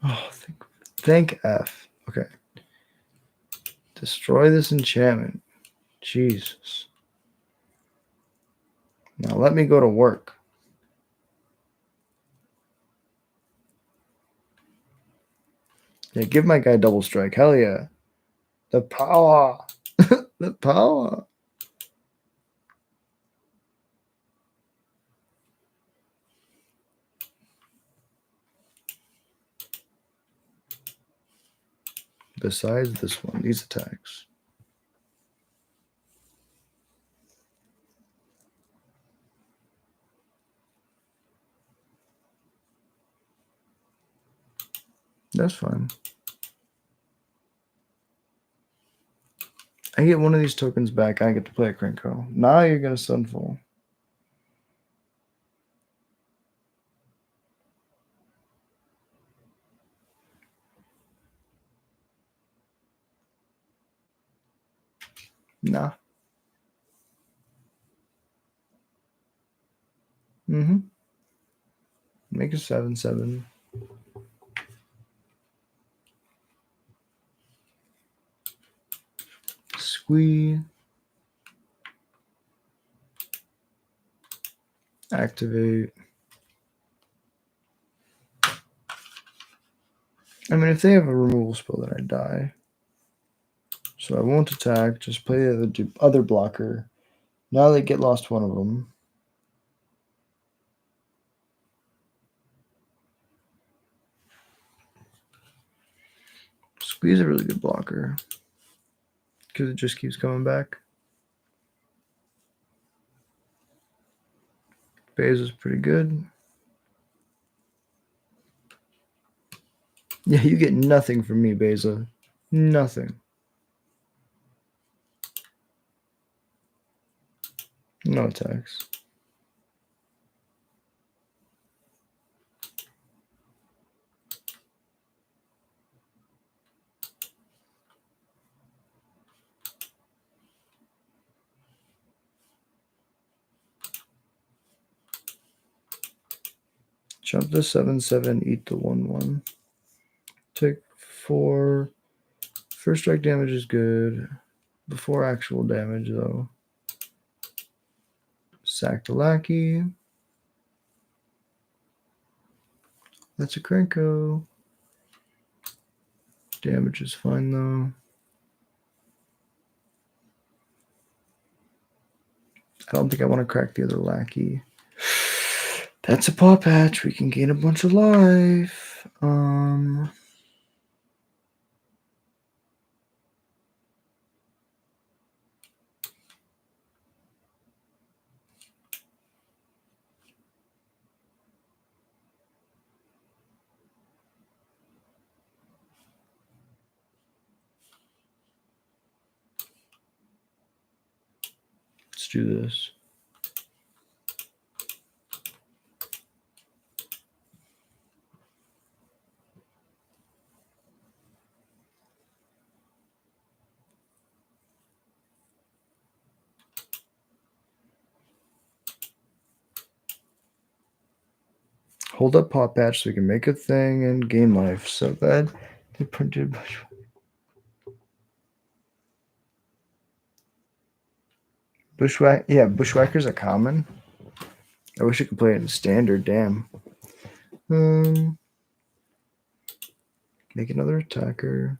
Oh, thank F. Okay. Destroy this enchantment. Jesus. Now let me go to work. Yeah, give my guy double strike. Hell yeah. The power. The power. Besides this one, these attacks. That's fine. I get one of these tokens back. I get to play a Krenko. Now you're going to Sunfall. Nah. Make a 7/7. Squee. Activate. I mean, if they have a removal spell, then I die. So I won't attack. Just play the other blocker. Now they get lost one of them. Squeeze a really good blocker. Because it just keeps coming back. Base is pretty good. Yeah, you get nothing from me, Beza. Nothing. No attacks. Jump the 7/7, eat the 1/1. Take 4. First strike damage is good. Before actual damage, though. Sack the lackey. That's a Krenko. Damage is fine, though. I don't think I want to crack the other lackey. That's a paw patch. We can gain a bunch of life. Let's do this. Hold up paw patch so we can make a thing and gain life. So bad. They printed Bushwhack. Yeah, Bushwhacker's a common. I wish I could play it in standard. Damn. Make another attacker.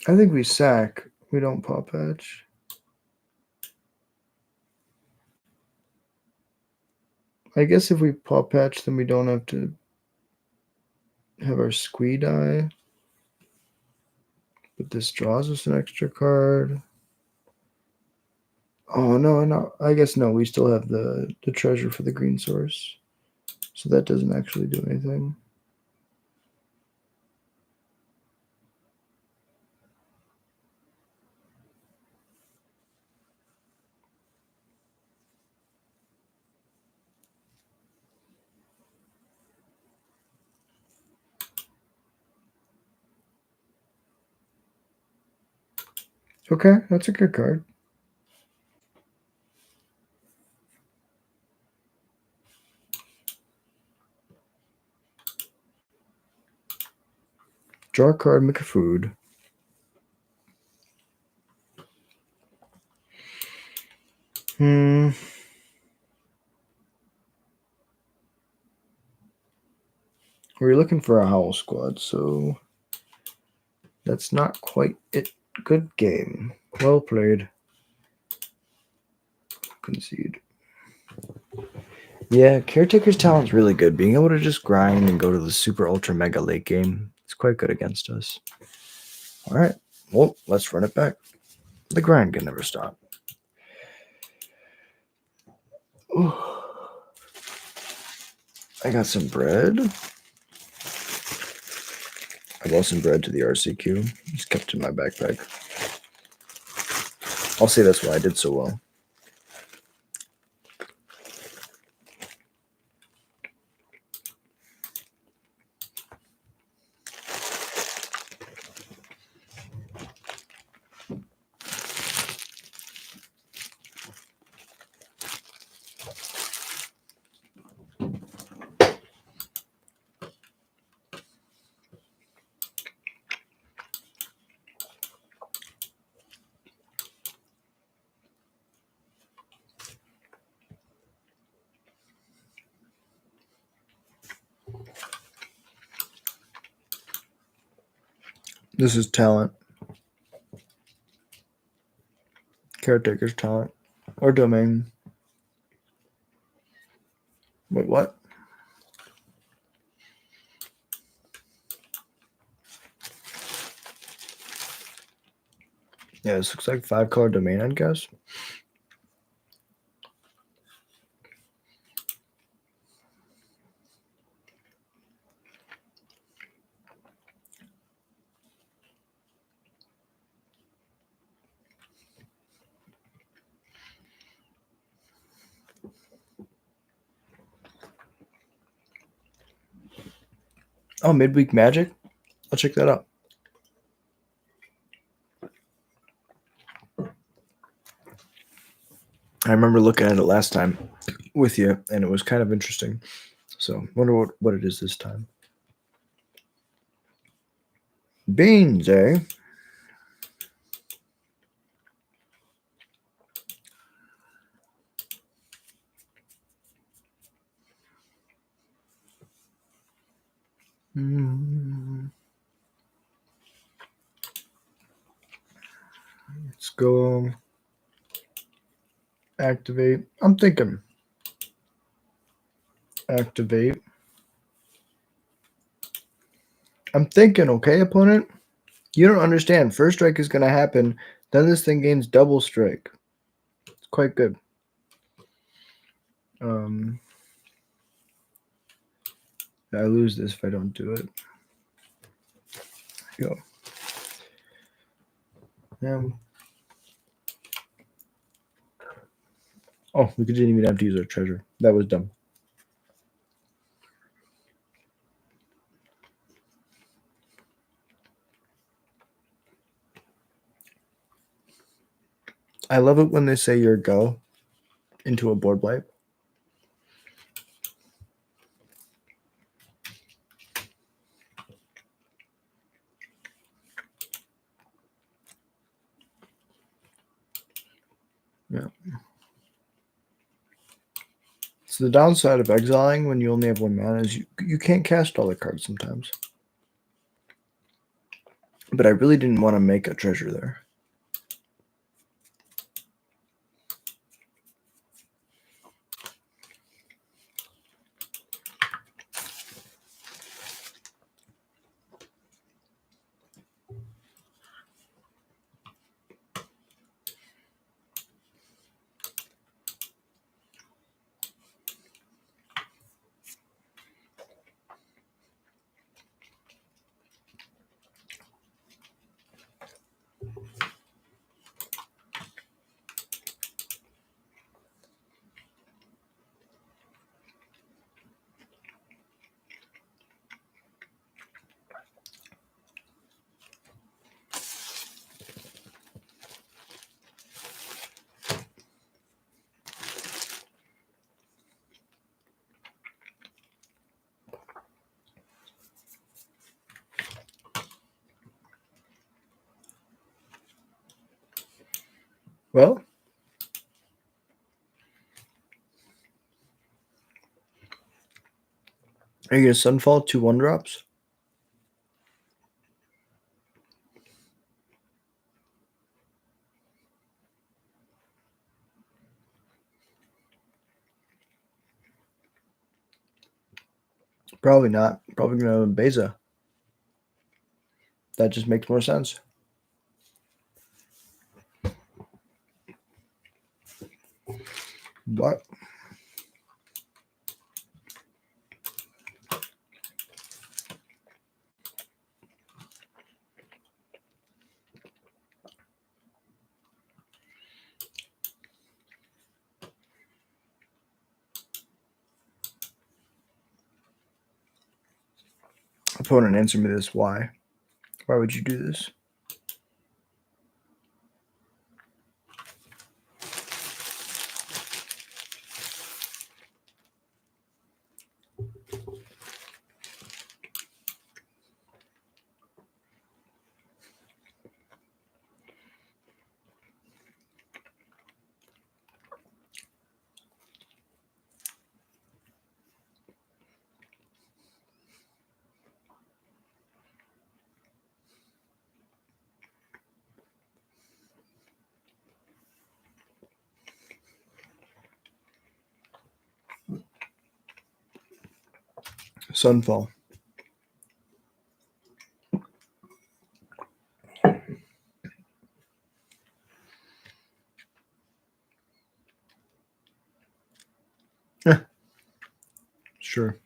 I think we sack. We don't paw patch. I guess if we paw patch, then we don't have to have our squee die. But this draws us an extra card. Oh, no. I guess no. We still have the treasure for the green source. So that doesn't actually do anything. Okay, that's a good card. Draw a card, make a food. We're looking for a Howl Squad, so that's not quite it. Good game. Well played. Concede. Yeah, Caretaker's talent's really good. Being able to just grind and go to the super ultra mega late game, it's quite good against us. All right. Well, let's run it back. The grind can never stop. Ooh. I got some bread. I lost some bread to the RCQ. Just kept it in my backpack. I'll say that's why I did so well. This is talent. Caretaker's talent. Or domain. Wait, what? Yeah, this looks like 5-color domain, I guess. Oh, midweek magic? I'll check that out. I remember looking at it last time with you, and it was kind of interesting. So, wonder what it is this time. Beans, eh? Let's go. Activate. I'm thinking. Activate. I'm thinking, okay, opponent? You don't understand. First strike is going to happen. Then this thing gains double strike. It's quite good. I lose this if I don't do it. Go. Oh, we didn't even have to use our treasure. That was dumb. I love it when they say your go into a board wipe. Yeah. So the downside of exiling when you only have 1 mana is you can't cast all the cards sometimes. But I really didn't want to make a treasure there. Well, are you going to Sunfall 2 1-drops? Probably not. Probably going to Beza. That just makes more sense. What? Opponent, answer me this. Why? Why would you do this? Sunfall. Sure.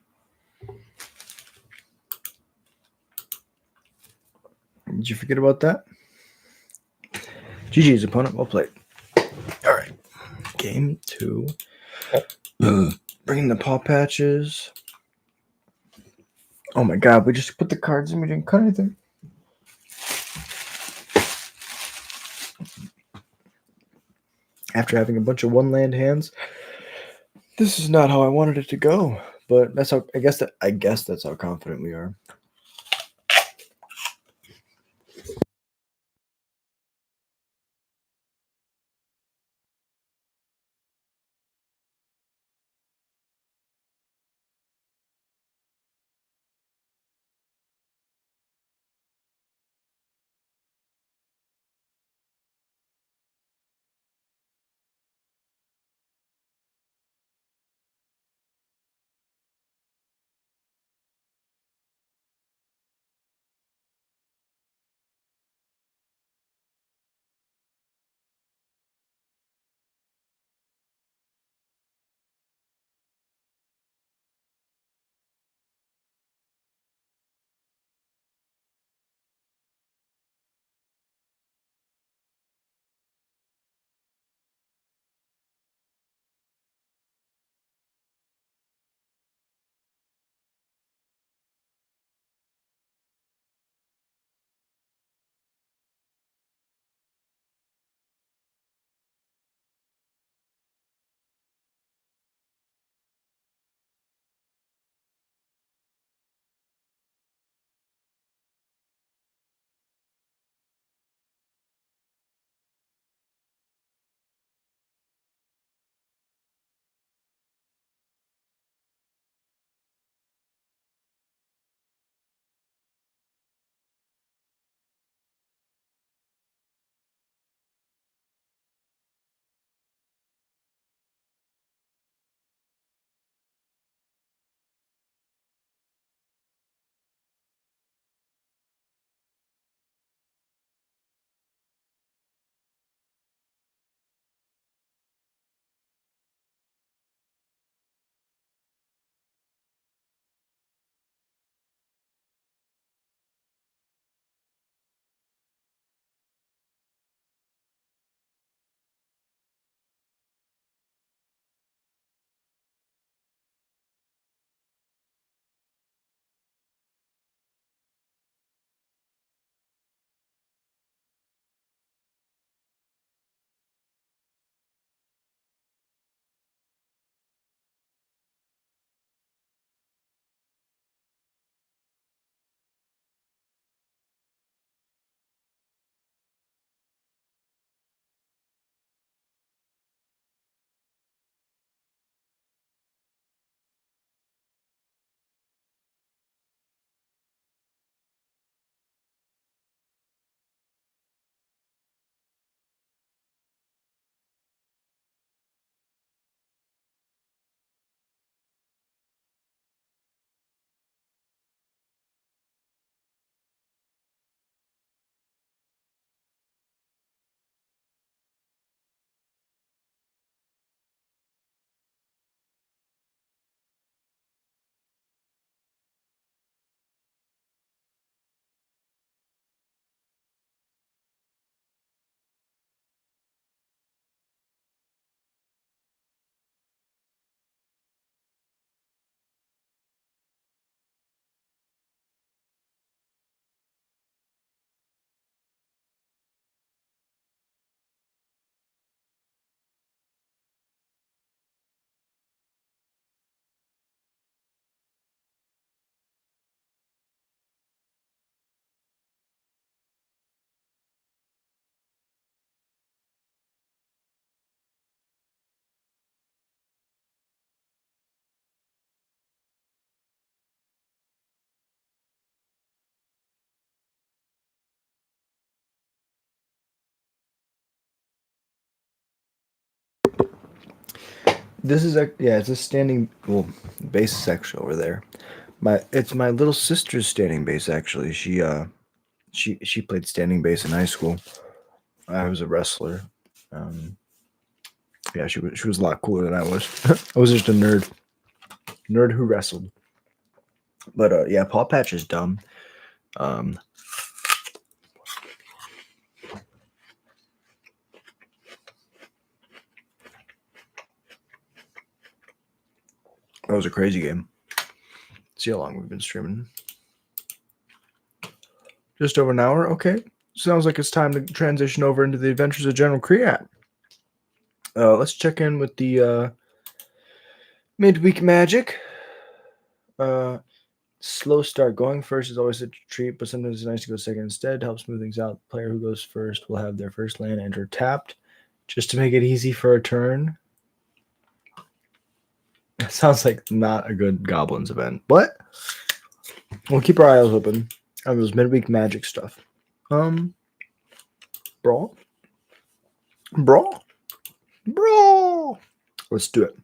Did you forget about that? GG's, opponent. Well played. All right. Game 2. Bringing the paw patches. Oh my god, we just put the cards in. We didn't cut anything. After having a bunch of one land hands, this is not how I wanted it to go. But that's how I guess that's how confident we are. This is it's a standing. Well, base is actually over there. It's my little sister's standing base. Actually, she played standing base in high school. I was a wrestler. Yeah, she was a lot cooler than I was. I was just a nerd who wrestled. But yeah, Paw Patch is dumb. That was a crazy game. See how long we've been streaming. Just over an hour. Okay, sounds like it's time to transition over into the Adventures of General Creat. Let's check in with the midweek magic. Slow start. Going first is always a treat, but sometimes it's nice to go second instead. To help smooth things out, the player who goes first will have their first land enter tapped, just to make it easy for a turn. It sounds like not a good Goblins event, but we'll keep our eyes open on those midweek magic stuff. Brawl. Let's do it.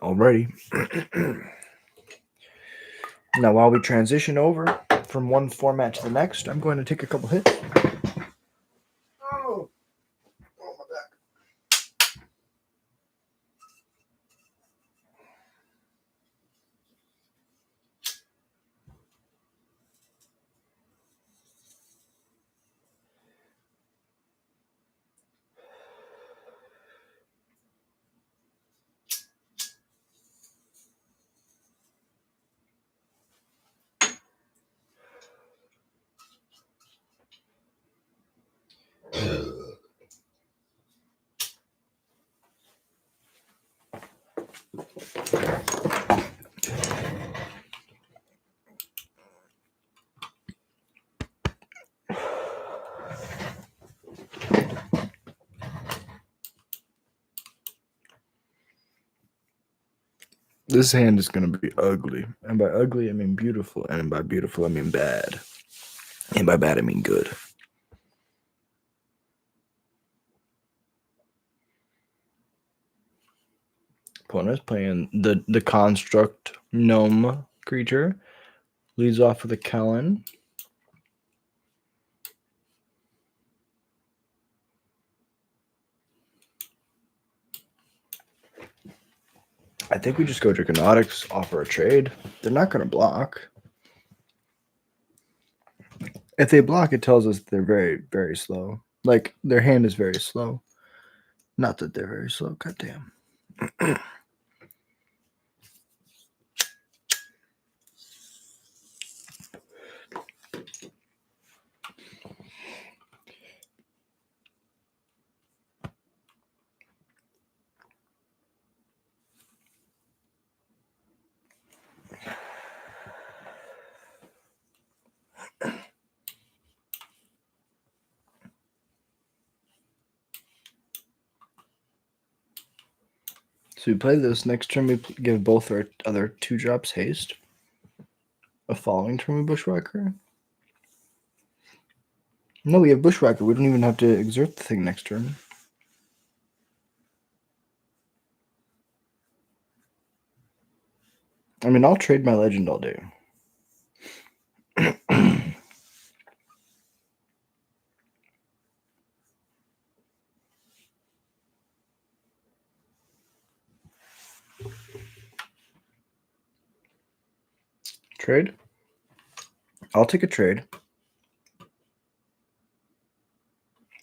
Alrighty. Now, while we transition over from one format to the next, I'm going to take a couple hits. Oh, my back. This hand is going to be ugly. And by ugly, I mean beautiful. And by beautiful, I mean bad. And by bad, I mean good. Opponent is playing the construct gnome creature. Leads off with a Kellen. I think we just go Draconautics, offer a trade. They're not going to block. If they block, it tells us they're very, very slow. Like, their hand is very slow. Not that they're very slow. Goddamn. So we play this. Next turn, we give both our other 2-drops haste. A following turn, we Bushwhacker. No, we have Bushwhacker. We don't even have to exert the thing next turn. I mean, I'll trade my legend all day. Trade? I'll take a trade.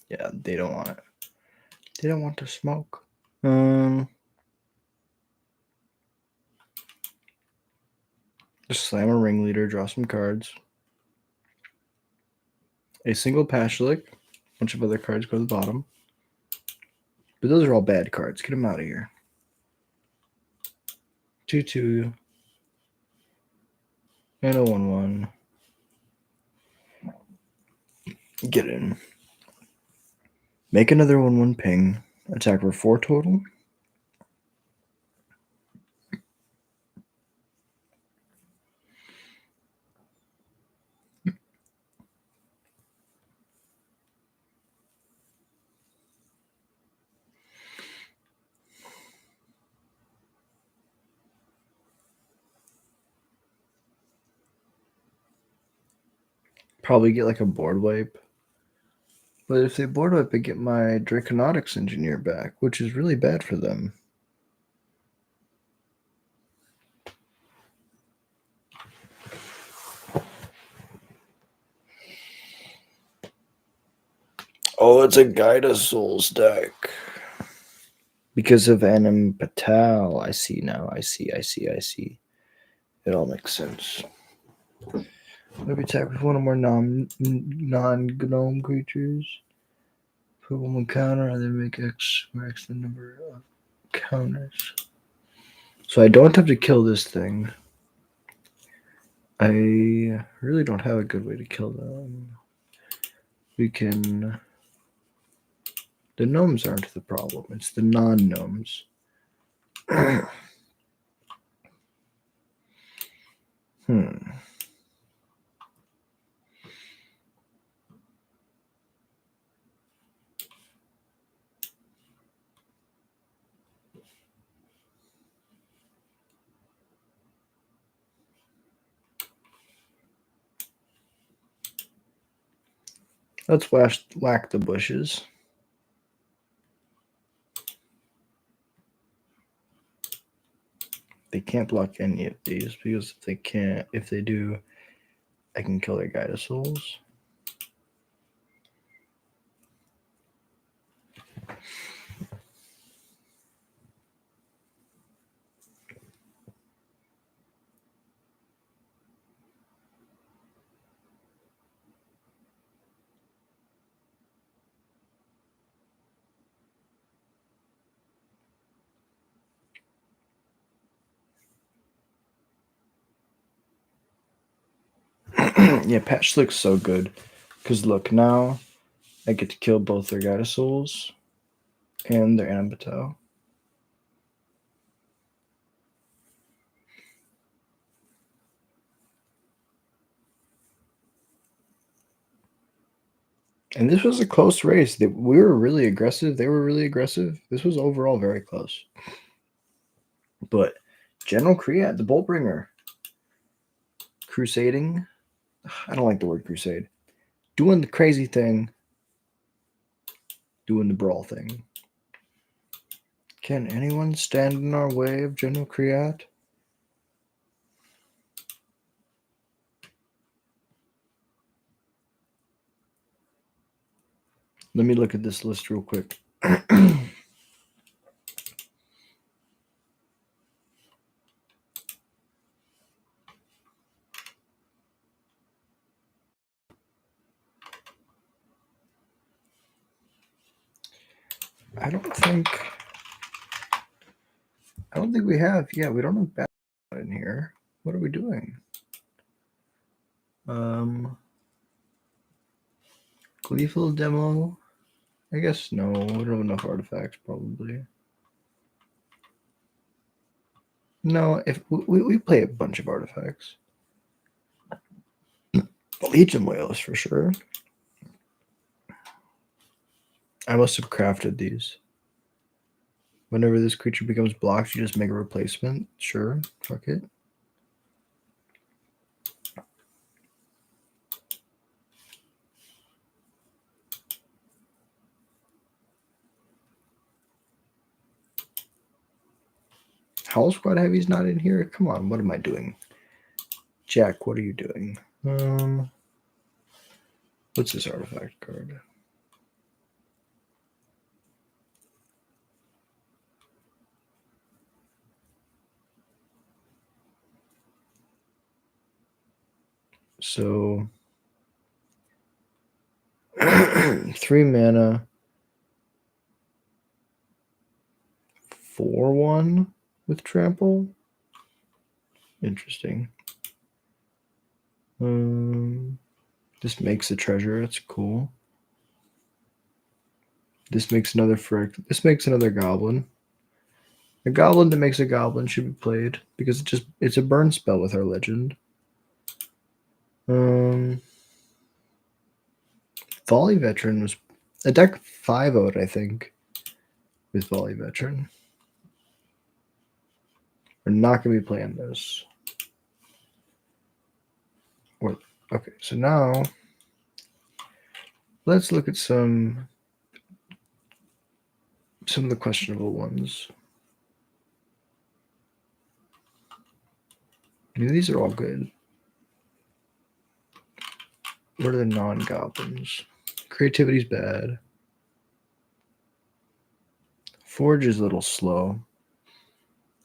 Yeah, they don't want it. They don't want to smoke. Just slam a ringleader, draw some cards. A single Pashlik. A bunch of other cards go to the bottom. But those are all bad cards. Get them out of here. 2/2. And a 1/1. Get in. Make another 1/1 ping. Attack for 4 total. probably get like a board wipe. But if they board wipe, I get my Draconautics Engineer back, which is really bad for them. Oh, it's a Guide of Souls deck. Because of Anim Patel. I see now. I see. It all makes sense. Maybe attack with one or more non-gnome creatures. Put one counter and then make X or X the number of counters. So I don't have to kill this thing. I really don't have a good way to kill them. We can... The gnomes aren't the problem. It's the non-gnomes. Let's whack the bushes. They can't block any of these because if they do, I can kill their Guide of Souls. Yeah, patch looks so good. Because look, now I get to kill both their Guide of Souls and their Ambato. And this was a close race. We were really aggressive. They were really aggressive. This was overall very close. But General Kriat, the Boltbringer, crusading. I don't like the word crusade. Doing the crazy thing. Doing the brawl thing. Can anyone stand in our way of General Kriat? Let me look at this list real quick. I don't think we have. Yeah, we don't have bad in here. What are we doing? Gleeful demo. I guess no. We don't have enough artifacts, probably. No, if we play a bunch of artifacts. Legion Whales for sure. I must have crafted these. Whenever this creature becomes blocked, you just make a replacement. Sure, fuck it. Howl Squad Heavy's not in here? Come on, what am I doing? Jack, what are you doing? What's this artifact card? So 3 mana, 4/1 with trample. Interesting. This makes a treasure. That's cool. This makes another frick. This makes another goblin. A goblin that makes a goblin should be played because it's a burn spell with our legend. Volley Veteran was a deck 5-0'd, I think, with Volley Veteran. We're not going to be playing this. Okay, so now Let's look at some of the questionable ones. I mean, these are all good. What are the non-goblins? Creativity's bad. Forge is a little slow.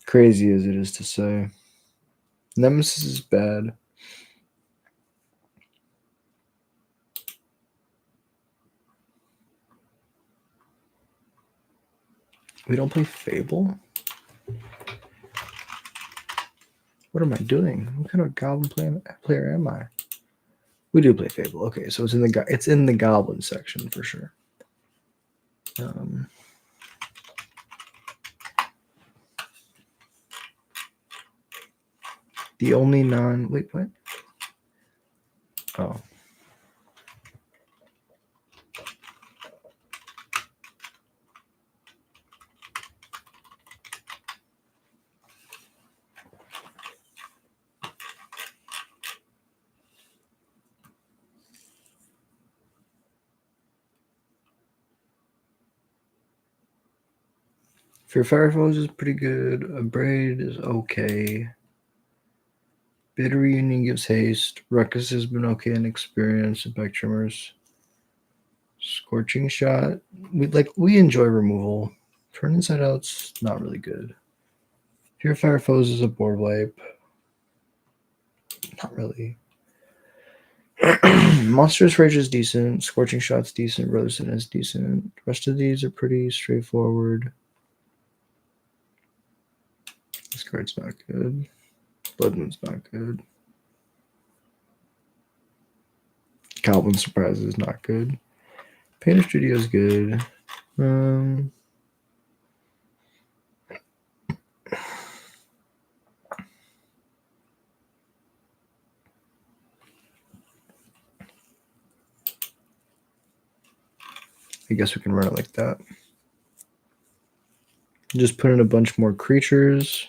Crazy as it is to say. Nemesis is bad. We don't play Fable? What am I doing? What kind of goblin player am I? We do play Fable. Okay, so it's in the goblin section for sure. The only wait, what? Oh. Fear Firefoes is pretty good. A Braid is okay. Bitter Reunion gives haste. Ruckus has been okay in experience. Impact Trimmers. Scorching Shot. We enjoy removal. Turn Inside Out's not really good. Fear Firefoes is a board wipe. Not really. Monstrous Rage is decent. Scorching Shot's decent. Rosen is decent. The rest of these are pretty straightforward. This card's not good. Blood Moon's not good. Goblin Surprise is not good. Painter Studio is good. I guess we can run it like that. Just put in a bunch more creatures.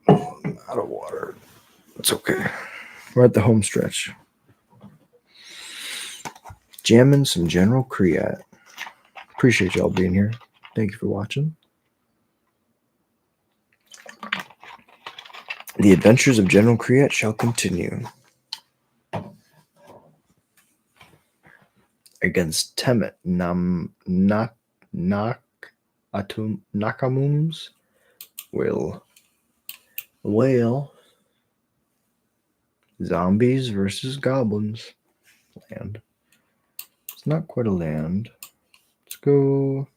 Oh, I'm out of water. It's okay. We're at the home stretch. Jamming some General Creat. Appreciate y'all being here. Thank you for watching. The adventures of General Creat shall continue. Against Temet Nakamums will whale. Zombies versus goblins. Land. It's not quite a land. Let's go.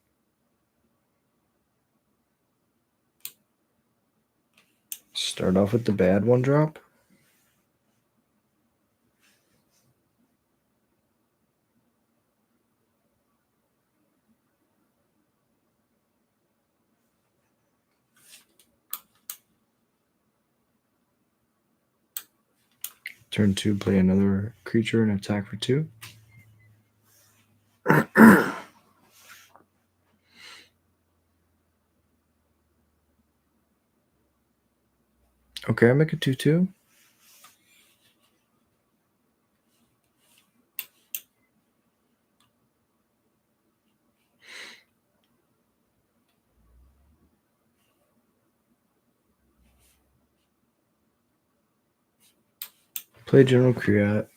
Start off with the bad one drop. Turn 2, play another creature and attack for 2. Okay, I make a 2/2. Play General Creat.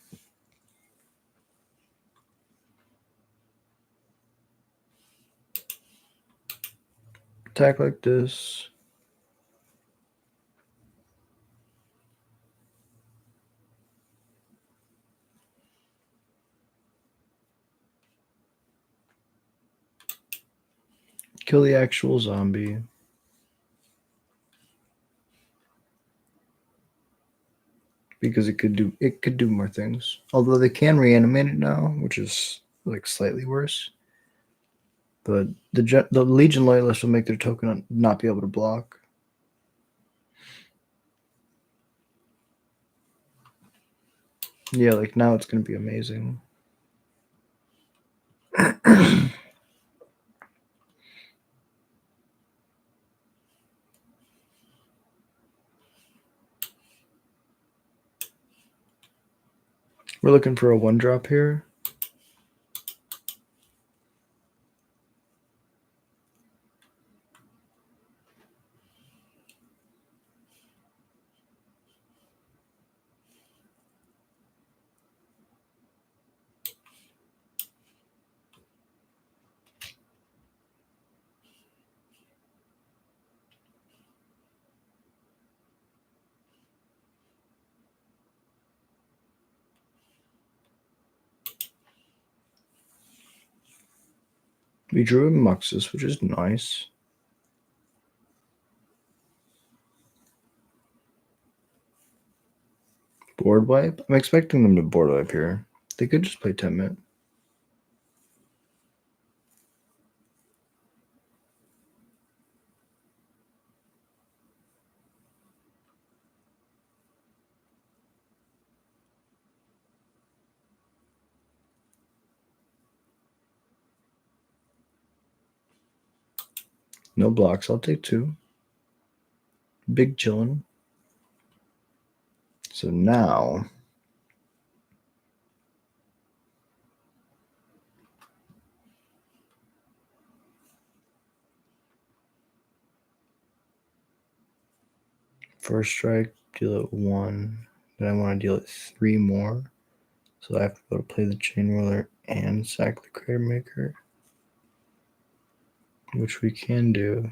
Attack like this. Kill the actual zombie. Because it could do more things. Although they can reanimate it now, which is like slightly worse. But the Legion Loyalist will make their token not be able to block. Yeah, like now it's going to be amazing. We're looking for a 1-drop here. We drew a Muxus, which is nice. Board wipe? I'm expecting them to board wipe here. They could just play 10-minute. No blocks. I'll take 2. Big chillin'. So now first strike, deal it 1. Then I want to deal it 3 more. So I have to go to play the Chain Whirler and sack the Crater Maker, which we can do.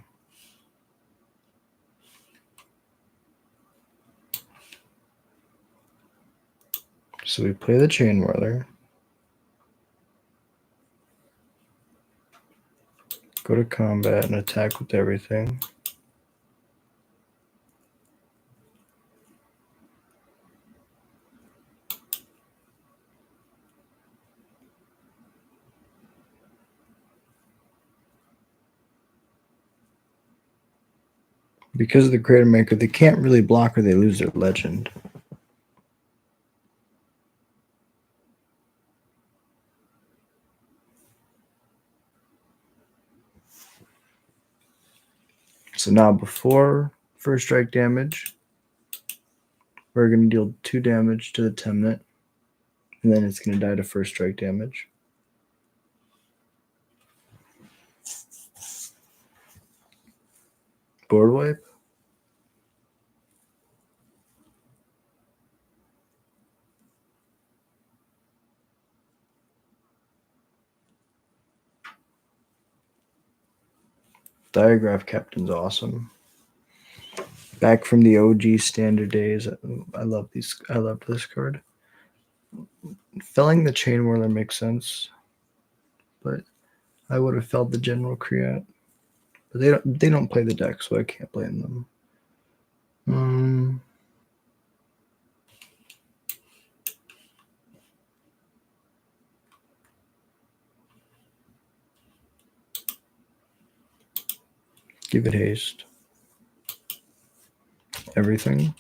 So we play the Chain Whirler, go to combat and attack with everything. Because of the Crater Maker, they can't really block or they lose their legend. So now before first strike damage, we're going to deal 2 damage to the Temnet, and then it's going to die to first strike damage. Board wipe. Diagraph Captain's awesome. Back from the OG standard days. I love these. I love this card. Felling the Chain Whirler makes sense, but I would have felled the General Creat. But they don't play the deck, so I can't blame them. Give it haste. Everything.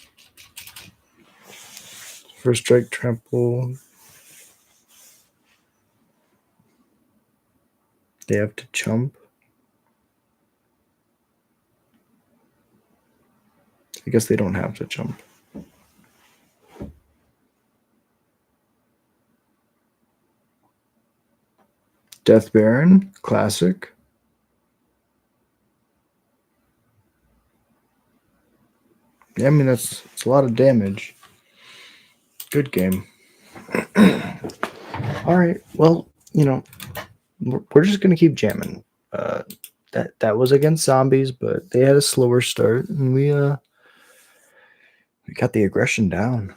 First strike, trample. They have to chump. I guess they don't have to chump. Death Baron, classic. Yeah, I mean, it's a lot of damage. Good game. All right. Well, we're just going to keep jamming. That was against zombies, but they had a slower start, and we got the aggression down.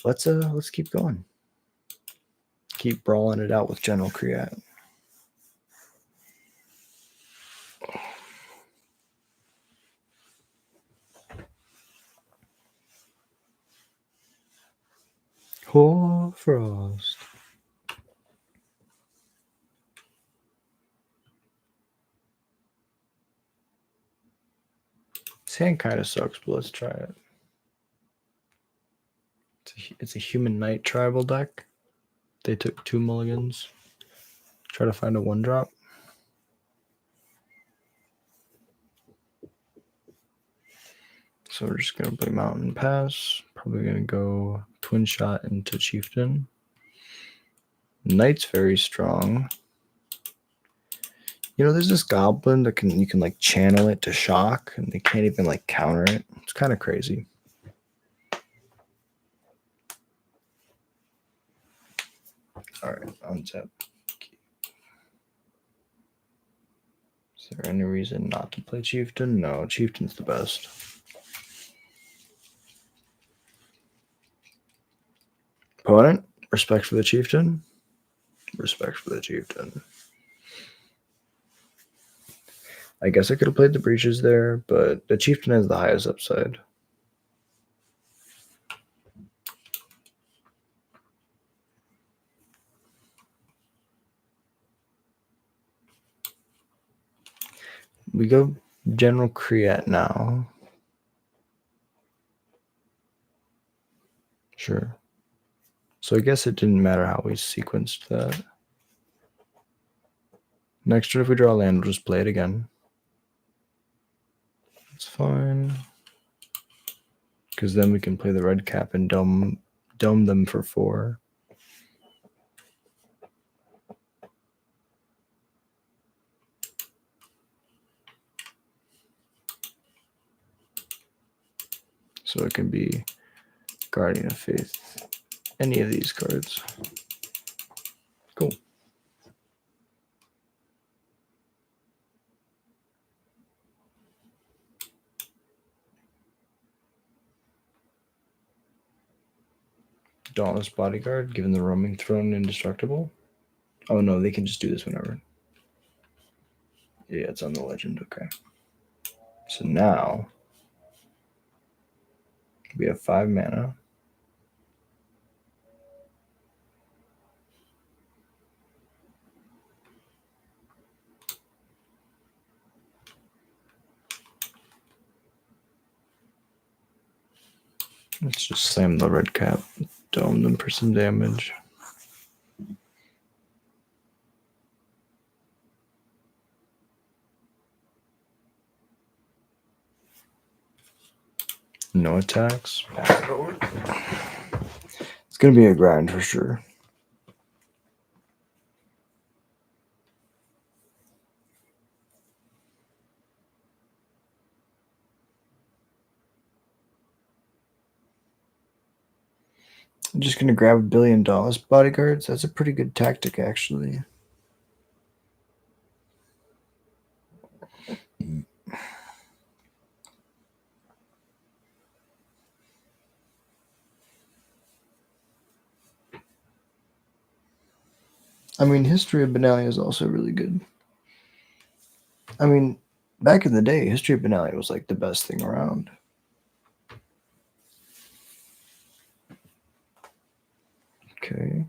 Let's keep going. Keep brawling it out with General Creat. Hoarfrost. This hand kind of sucks, but let's try it. It's a Human Knight tribal deck. They took 2 mulligans. Try to find a 1-drop. So we're just going to play Mountain Pass. Probably going to go Twin Shot into Chieftain. Knight's very strong. You know, there's this goblin that you can like channel it to shock, and they can't even like counter it. It's kind of crazy. All right, untap. Is there any reason not to play Chieftain? No, Chieftain's the best. Opponent, respect for the Chieftain. Respect for the Chieftain. I guess I could have played the Breaches there, but the Chieftain has the highest upside. We go General Kriat now. Sure. So I guess it didn't matter how we sequenced that. Next turn, if we draw a land, we'll just play it again. It's fine. Because then we can play the red cap and dome them for 4. So it can be Guardian of Faith, any of these cards. Cool. Dauntless Bodyguard, given the roaming throne indestructible. Oh no, they can just do this whenever. Yeah, it's on the legend. Okay. So now we have 5 mana. Let's just slam the red cap, dome them for some damage. No attacks. Pass it over. It's gonna be a grind for sure. I'm just gonna grab $1 billion bodyguards. That's a pretty good tactic, actually. I mean, History of Benalia is also really good. I mean, back in the day, History of Benalia was like the best thing around. Okay.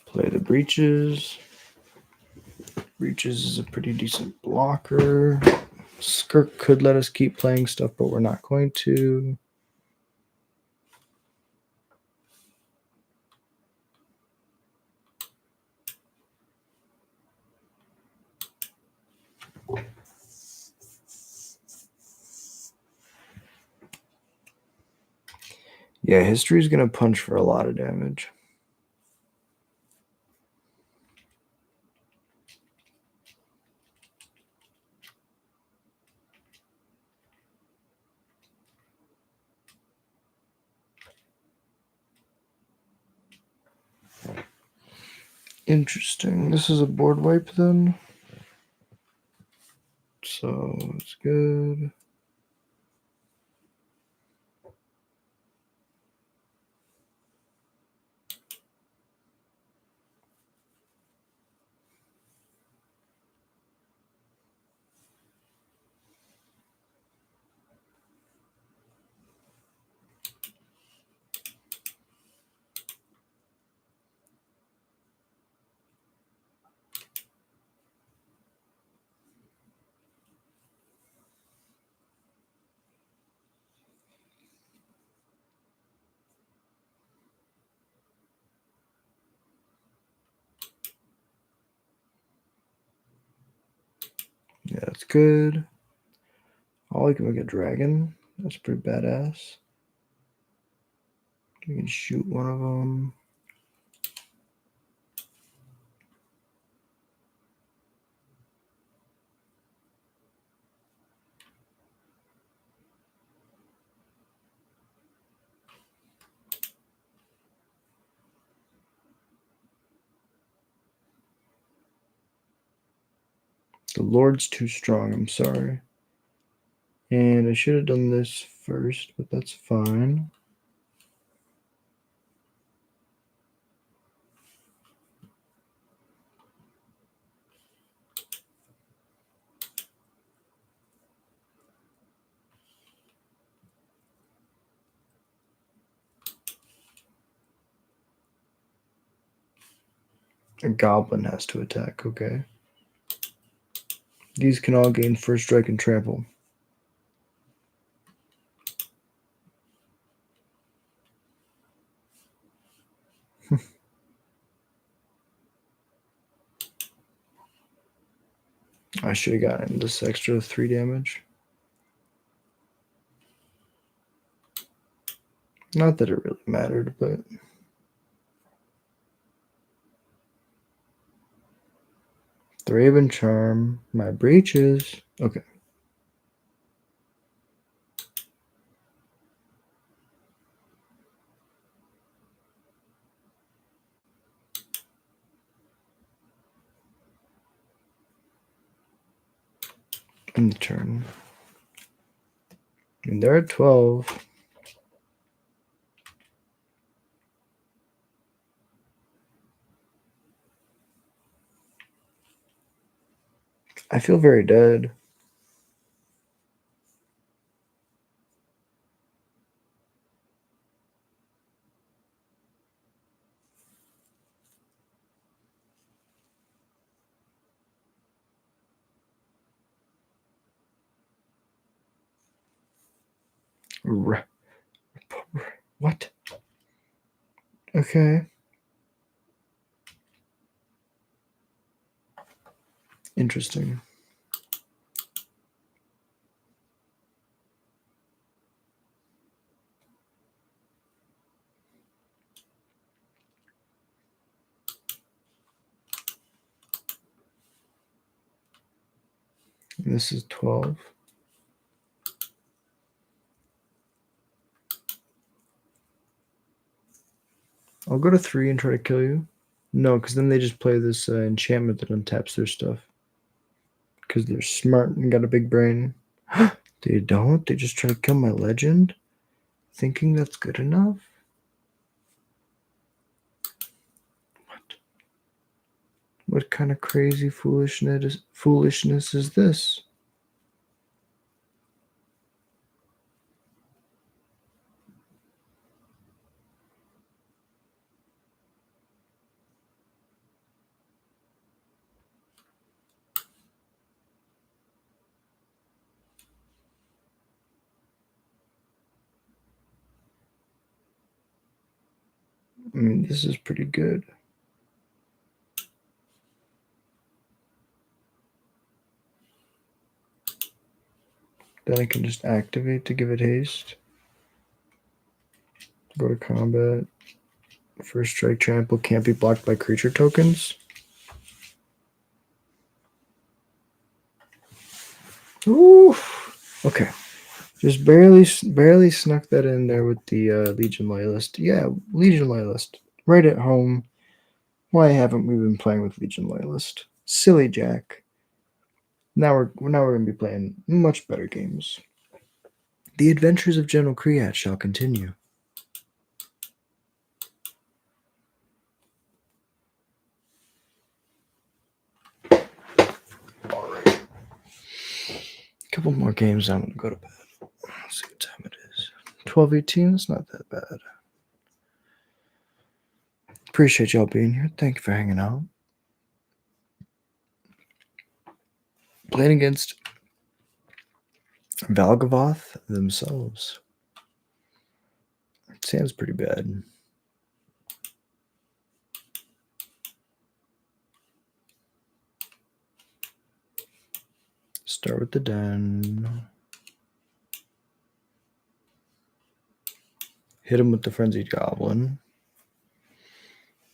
Play the Breaches. Breaches is a pretty decent blocker. Skirk could let us keep playing stuff, but we're not going to. Yeah, History is going to punch for a lot of damage. Interesting. This is a board wipe then. So it's good. Yeah, that's good. Oh, we can make a dragon. That's pretty badass. We can shoot one of them. The Lord's too strong, I'm sorry. And I should have done this first, but that's fine. A goblin has to attack, okay. These can all gain first strike and trample. I should have gotten this extra 3 damage. Not that it really mattered, but the Raven Charm, my breeches. Okay. End the turn. And they're at 12. I feel very dead. What? Okay. Interesting. And this is 12. I'll go to 3 and try to kill you. No, because then they just play this enchantment that untaps their stuff. Because they're smart and got a big brain. They don't. They just try to kill my legend, thinking that's good enough. What kind of crazy foolishness is this? I mean, this is pretty good. Then I can just activate to give it haste. Go to combat. First strike trample can't be blocked by creature tokens. Ooh. Okay. Just barely snuck that in there with the Legion Loyalist. Yeah, Legion Loyalist. Right at home. Why haven't we been playing with Legion Loyalist? Silly Jack. Now we're gonna be playing much better games. The adventures of General Kriat shall continue. Alright. Couple more games, I'm gonna go to bed. Let's see what time it is. 12:18, it's not that bad. Appreciate y'all being here. Thank you for hanging out. Playing against Valgavoth themselves. It sounds pretty bad. Start with the den. Hit him with the Frenzied Goblin.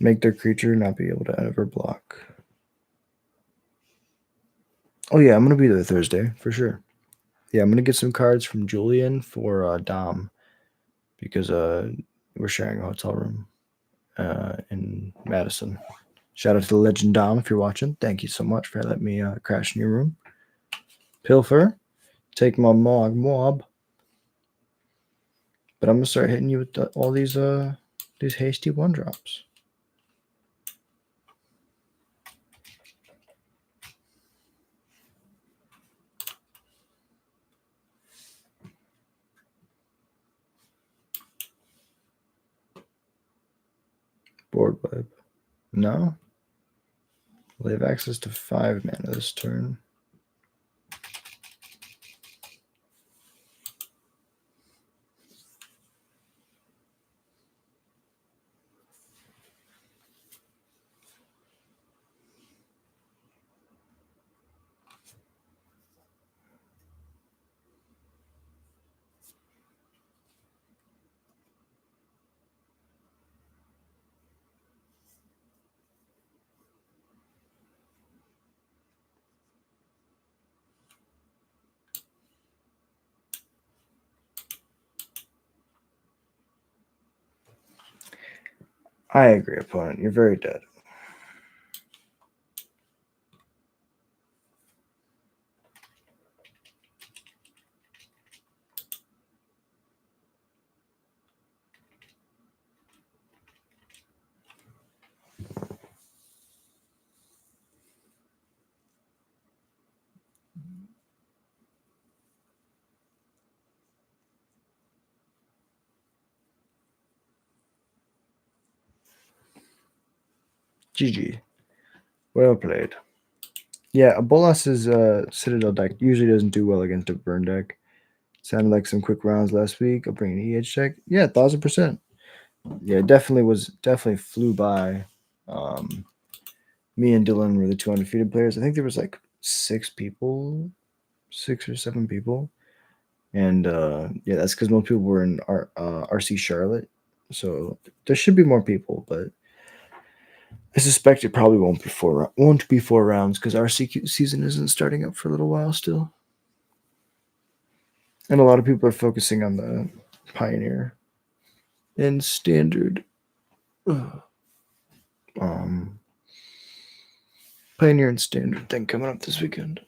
Make their creature not be able to ever block. Oh yeah, I'm gonna be there Thursday for sure. Yeah, I'm gonna get some cards from Julian for Dom because we're sharing a hotel room in Madison. Shout out to the legend Dom if you're watching. Thank you so much for letting me crash in your room. Pilfer, take my mob. But I'm gonna start hitting you with all these hasty 1-drops. Board wipe. No. They have access to 5 mana this turn. I agree, opponent. You're very dead. GG. Well played. Yeah, a Bolas's Citadel deck usually doesn't do well against a burn deck. Sounded like some quick rounds last week. I'll bring an EDH deck. Yeah, 1000%. Yeah, definitely flew by. Me and Dylan were the 2 undefeated players. I think there was like 6 or 7 people. And yeah, that's because most people were in RC Charlotte. So there should be more people, but I suspect it probably won't be 4 rounds because RC season isn't starting up for a little while still. And a lot of people are focusing on the Pioneer and Standard. Pioneer and Standard thing coming up this weekend.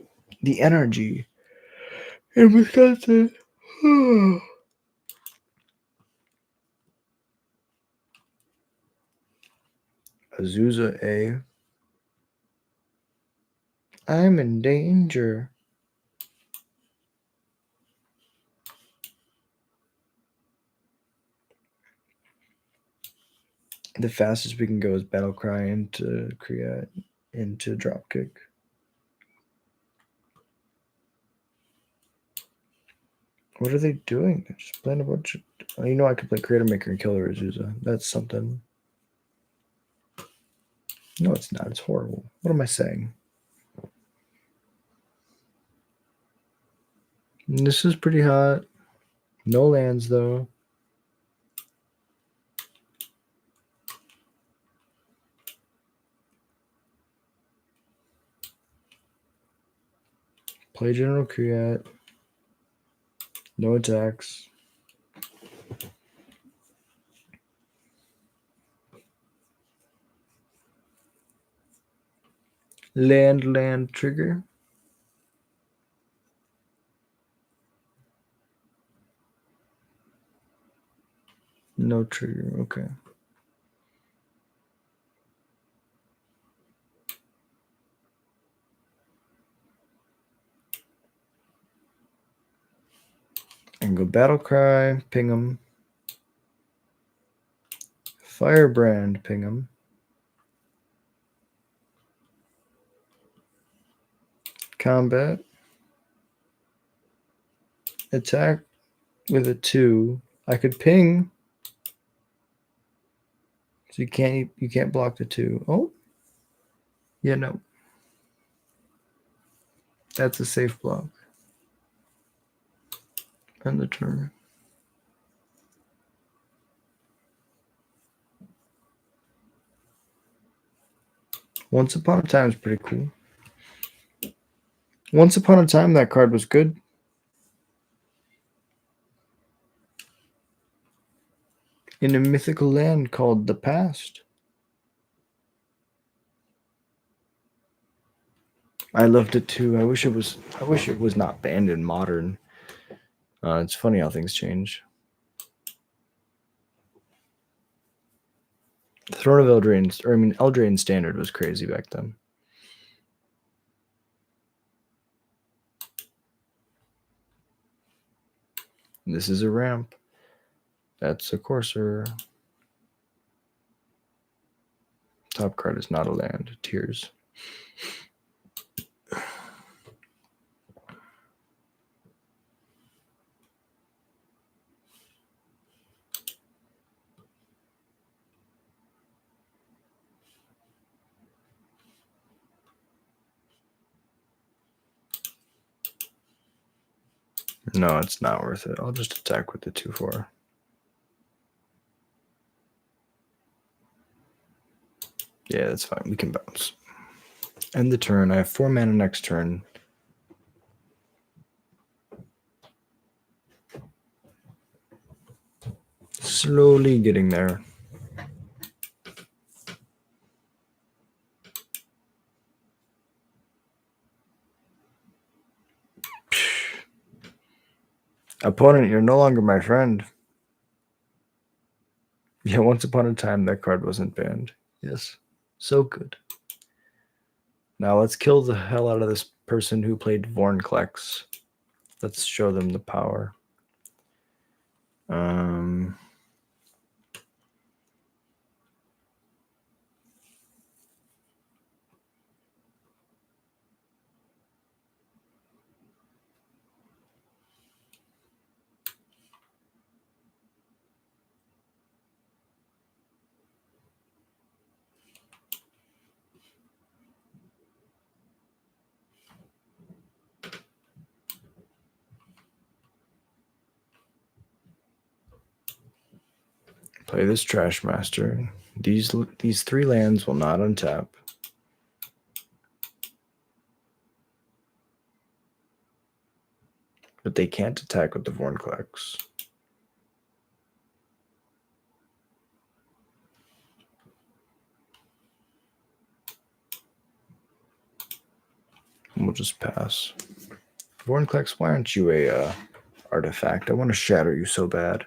The NRG in Wisconsin. Azusa A. I'm in danger. The fastest we can go is Battle Cry into Create into Dropkick. What are they doing? They're just playing a bunch of... You know I could play Creator Maker and Killer Azusa. That's something. No, it's not. It's horrible. What am I saying? This is pretty hot. No lands, though. Play General Create. No attacks. Land trigger. No trigger. Okay. And go Battle Cry, ping them. Firebrand, ping them. Combat. Attack with a 2. I could ping. So you can't block the 2. Oh. Yeah, no. That's a safe block. And the turn. Once Upon a Time is pretty cool. Once Upon a Time, that card was good. In a mythical land called the Past. I loved it too. I wish it was not banned in Modern. It's funny how things change. Throne of Eldraine, or I mean Eldraine Standard was crazy back then. This is a ramp. That's a courser. Top card is not a land. Tears. No, it's not worth it. I'll just attack with the 2/4. Yeah, that's fine. We can bounce. End the turn. I have 4 mana next turn. Slowly getting there. Opponent, you're no longer my friend. Yeah, Once Upon a Time, that card wasn't banned. Yes. So good. Now let's kill the hell out of this person who played Vornklex. Let's show them the power. Play this Trash Master. These 3 lands will not untap. But they can't attack with the Vornklex. We'll just pass. Vornklex, why aren't you a artifact? I want to shatter you so bad.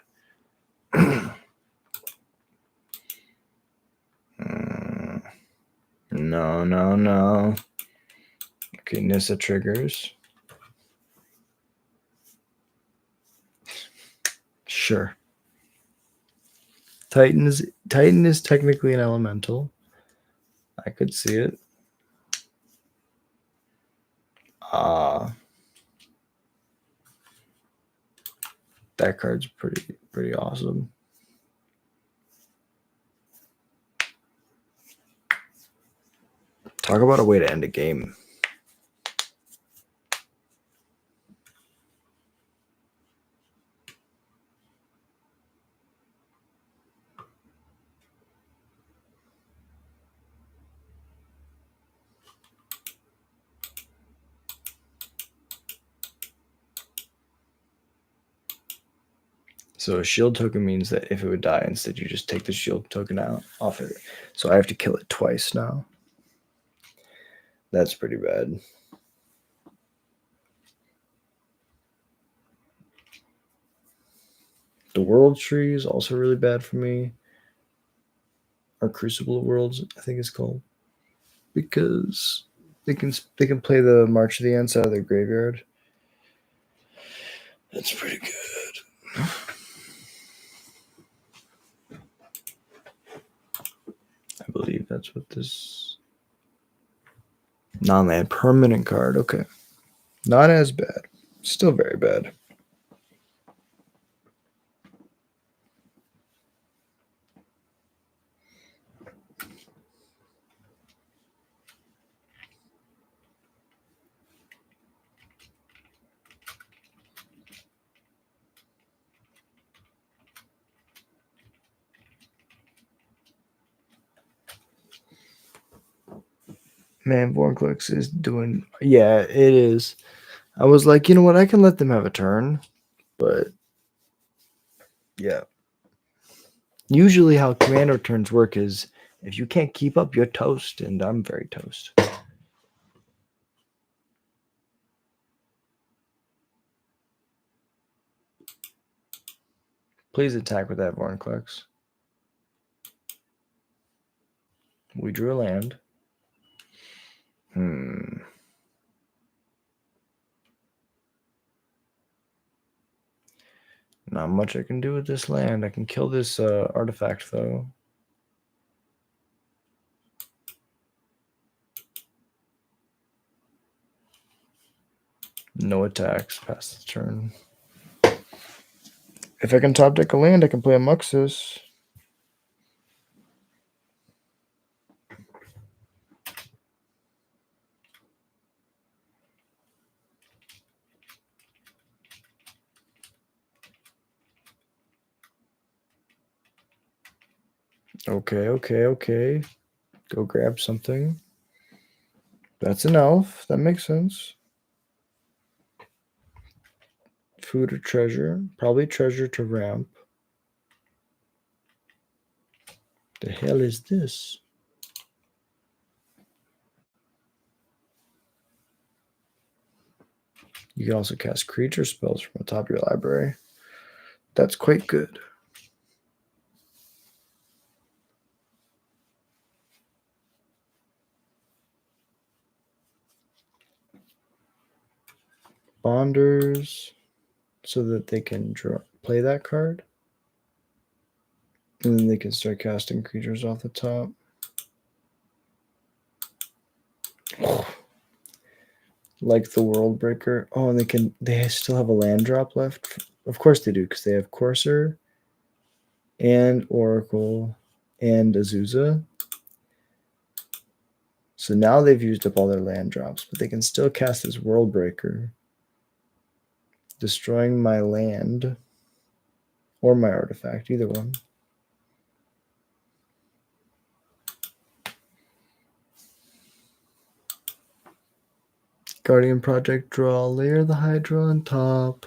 No. Okay, Nissa triggers. Sure. Titan is technically an elemental. I could see it. That card's pretty awesome. Talk about a way to end a game. So a shield token means that if it would die, instead you just take the shield token out off it. So I have to kill it twice now. That's pretty bad. The World Tree is also really bad for me. Or Crucible of Worlds, I think it's called. Because they can play the March of the Ants out of their graveyard. That's pretty good. I believe that's what this non-land permanent card. Okay. Not as bad. Still very bad. Man, Vornclicks is doing... Yeah, it is. I was like, you know what? I can let them have a turn. But, yeah. Usually how commander turns work is if you can't keep up, you're toast. And I'm very toast. Please attack with that Vornclicks. We drew a land. Not much I can do with this land. I can kill this artifact, though. No attacks. Pass the turn. If I can top deck a land, I can play a Muxus. Okay. Go grab something. That's an elf. That makes sense. Food or treasure. Probably treasure to ramp. The hell is this? You can also cast creature spells from the top of your library. That's quite good. Bonders, so that they can play that card. And then they can start casting creatures off the top. Like the World Breaker. Oh, and they still have a land drop left. Of course they do, because they have Courser and Oracle and Azusa. So now they've used up all their land drops, but they can still cast this World Breaker, destroying my land or my artifact, either one. Guardian Project draw, layer the Hydra on top.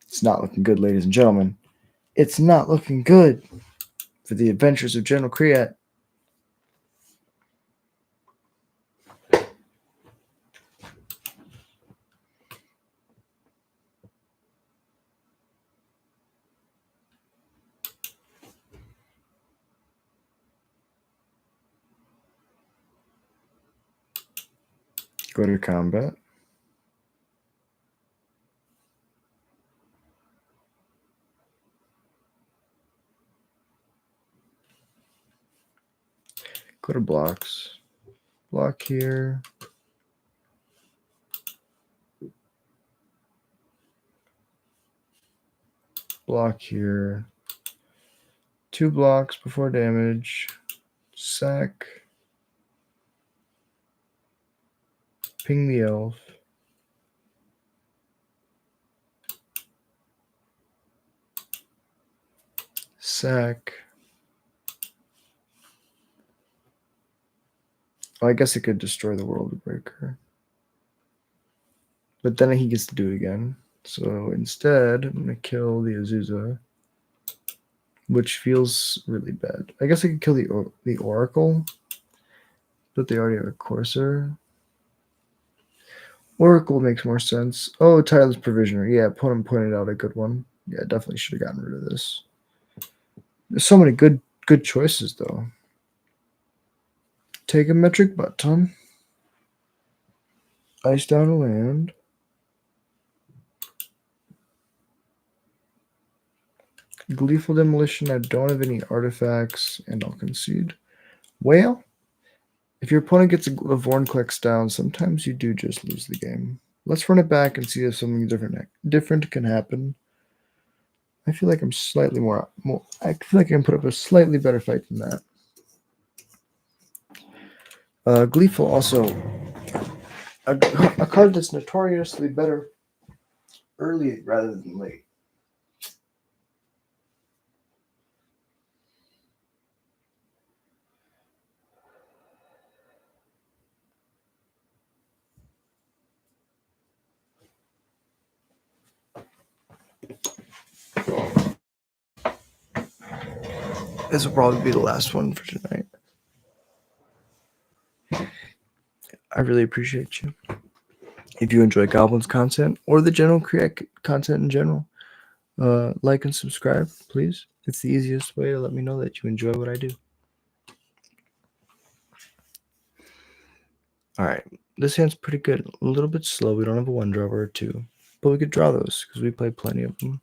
It's not looking good, ladies and gentlemen. It's not looking good for the adventures of General Kriat. Go to combat. Go to blocks. Block here. Block here. 2 blocks before damage. Sack. Ping the elf. Sack. Well, I guess it could destroy the World Breaker. But then he gets to do it again. So instead, I'm going to kill the Azusa, which feels really bad. I guess I could kill the Oracle, but they already have a Courser. Oracle makes more sense. Oh, Tireless Provisioner. Yeah, opponent pointed out a good one. Yeah, definitely should have gotten rid of this. There's so many good choices, though. Take a metric button. Ice down a land. Gleeful Demolition. I don't have any artifacts, and I'll concede. Well, if your opponent gets a Vornclicks down, sometimes you do just lose the game. Let's run it back and see if something different can happen. I feel like I'm slightly more. I feel like I can put up a slightly better fight than that. Gleeful also a card that's notoriously better early rather than late. This will probably be the last one for tonight. I really appreciate you. If you enjoy Goblins content or the general content in general, like and subscribe, please. It's the easiest way to let me know that you enjoy what I do. All right, this hand's pretty good. A little bit slow. We don't have a 1-drop or a 2, but we could draw those because we play plenty of them.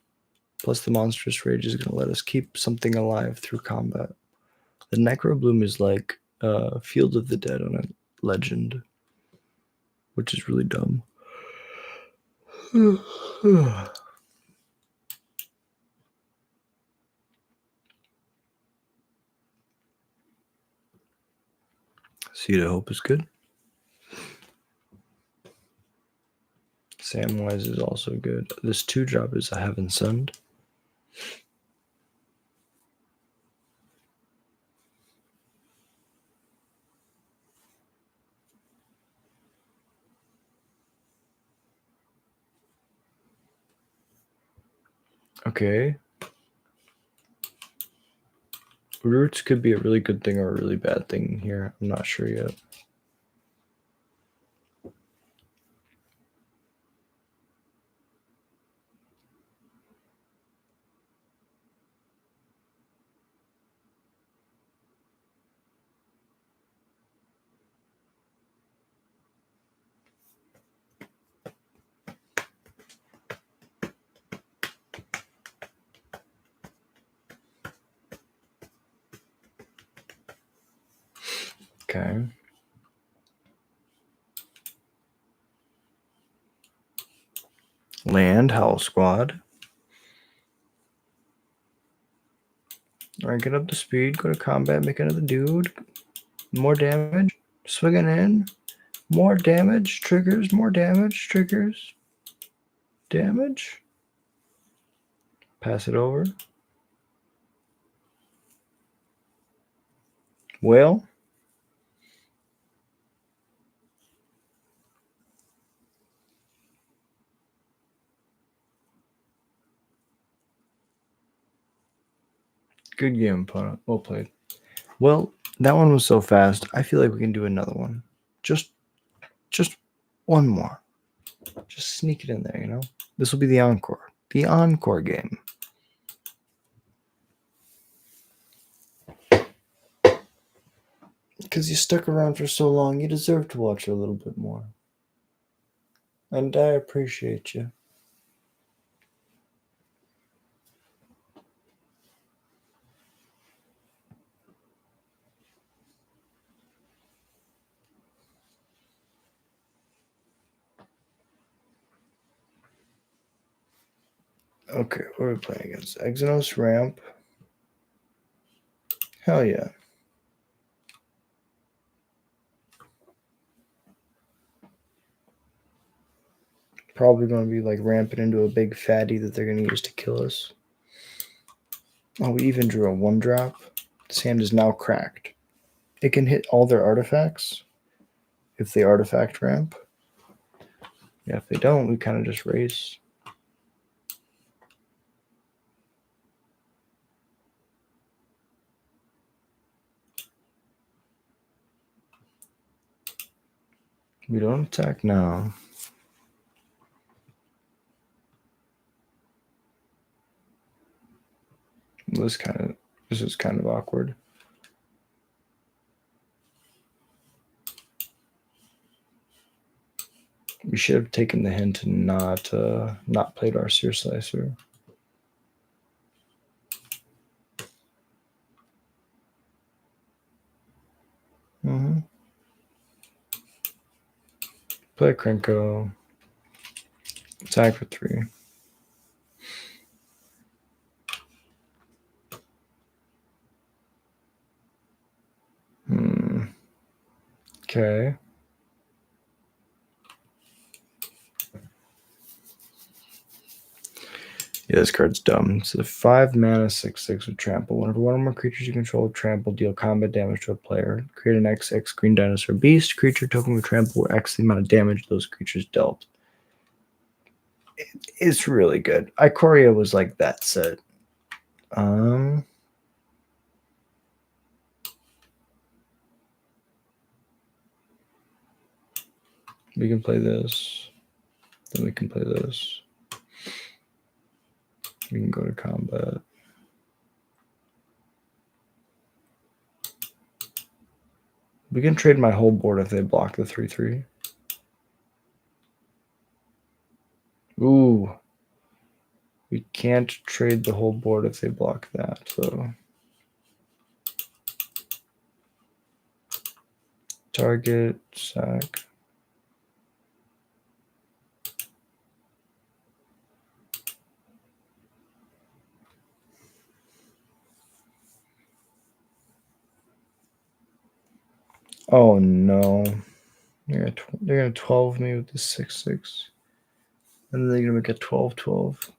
Plus, the Monstrous Rage is going to let us keep something alive through combat. The Necro Bloom is like Field of the Dead on a legend, which is really dumb. Seed of Hope is good. Samwise is also good. This 2-drop is a Heaven Send. Okay. Roots could be a really good thing or a really bad thing here. I'm not sure yet. Okay. Land, Howl Squad. Alright, get up to speed, go to combat, make another dude. More damage. Swinging in. More damage. Triggers, more damage. Triggers. Damage. Pass it over. Whale. Good game, opponent. Well played. Well, that one was so fast. I feel like we can do another one. Just one more. Just sneak it in there, you know? This will be the encore. The encore game. Because you stuck around for so long, you deserve to watch a little bit more. And I appreciate you. Okay, what are we playing against? Exynos Ramp. Hell yeah. Probably going to be like ramping into a big fatty that they're going to use to kill us. Oh, we even drew a 1-drop. This hand is now cracked. It can hit all their artifacts if they artifact ramp. Yeah, if they don't, we kind of just race. We don't attack now. This is kind of awkward. We should have taken the hint and not played our Seer Slicer. Play Krenko. Attack for 3. Okay. Yeah, this card's dumb. It's a 5 mana 6/6 with trample. Whenever one or more creatures you control with trample deal combat damage to a player, create an XX green dinosaur beast creature token with trample where X the amount of damage those creatures dealt. It's really good. Ikoria was like that set. We can play this. Then we can play this. We can go to combat. We can trade my whole board if they block the 3/3. Ooh. We can't trade the whole board if they block that, so. Target, sack. Oh no. They're gonna 12 me with the 6/6. And then they're gonna make a 12/12.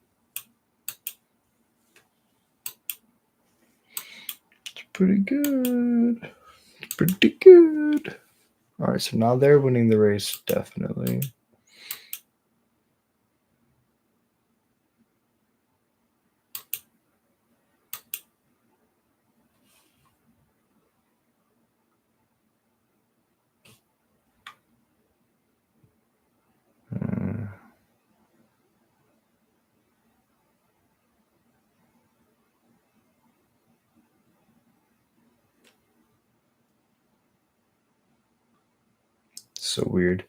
It's pretty good. It's pretty good. Alright, so now they're winning the race, definitely. So weird.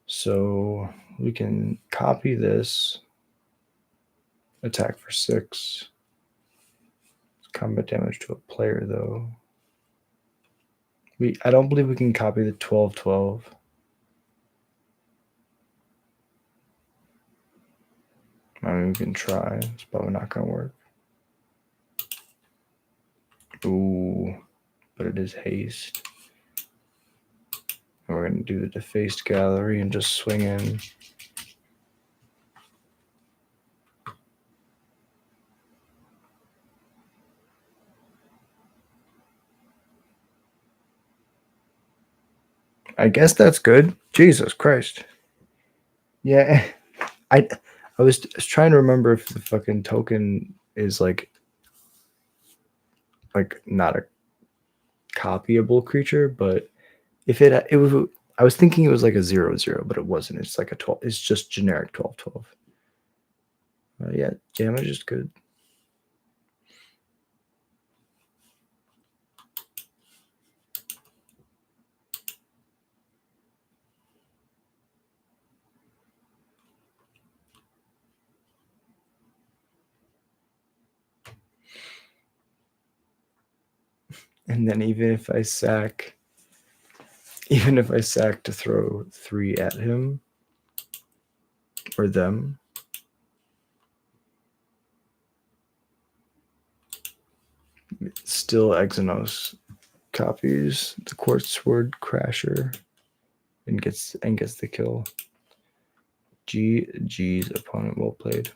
So we can copy this, attack for 6. Combat damage to a player, though. I don't believe we can copy the 12/12. I mean, we can try. It's probably not going to work. Ooh, but it is haste. And we're going to do the defaced gallery and just swing in. I guess that's good. Jesus Christ. Yeah, I was trying to remember if the fucking token is like not a copyable creature, but if it was, I was thinking it was like a 0/0, but it wasn't. It's like a 12. It's just generic 12/12. Yeah, damage is good. And then even if I sack to throw 3 at him or them, still Exynos copies the Quartz Word Crasher and gets the kill. GG's, opponent, well played.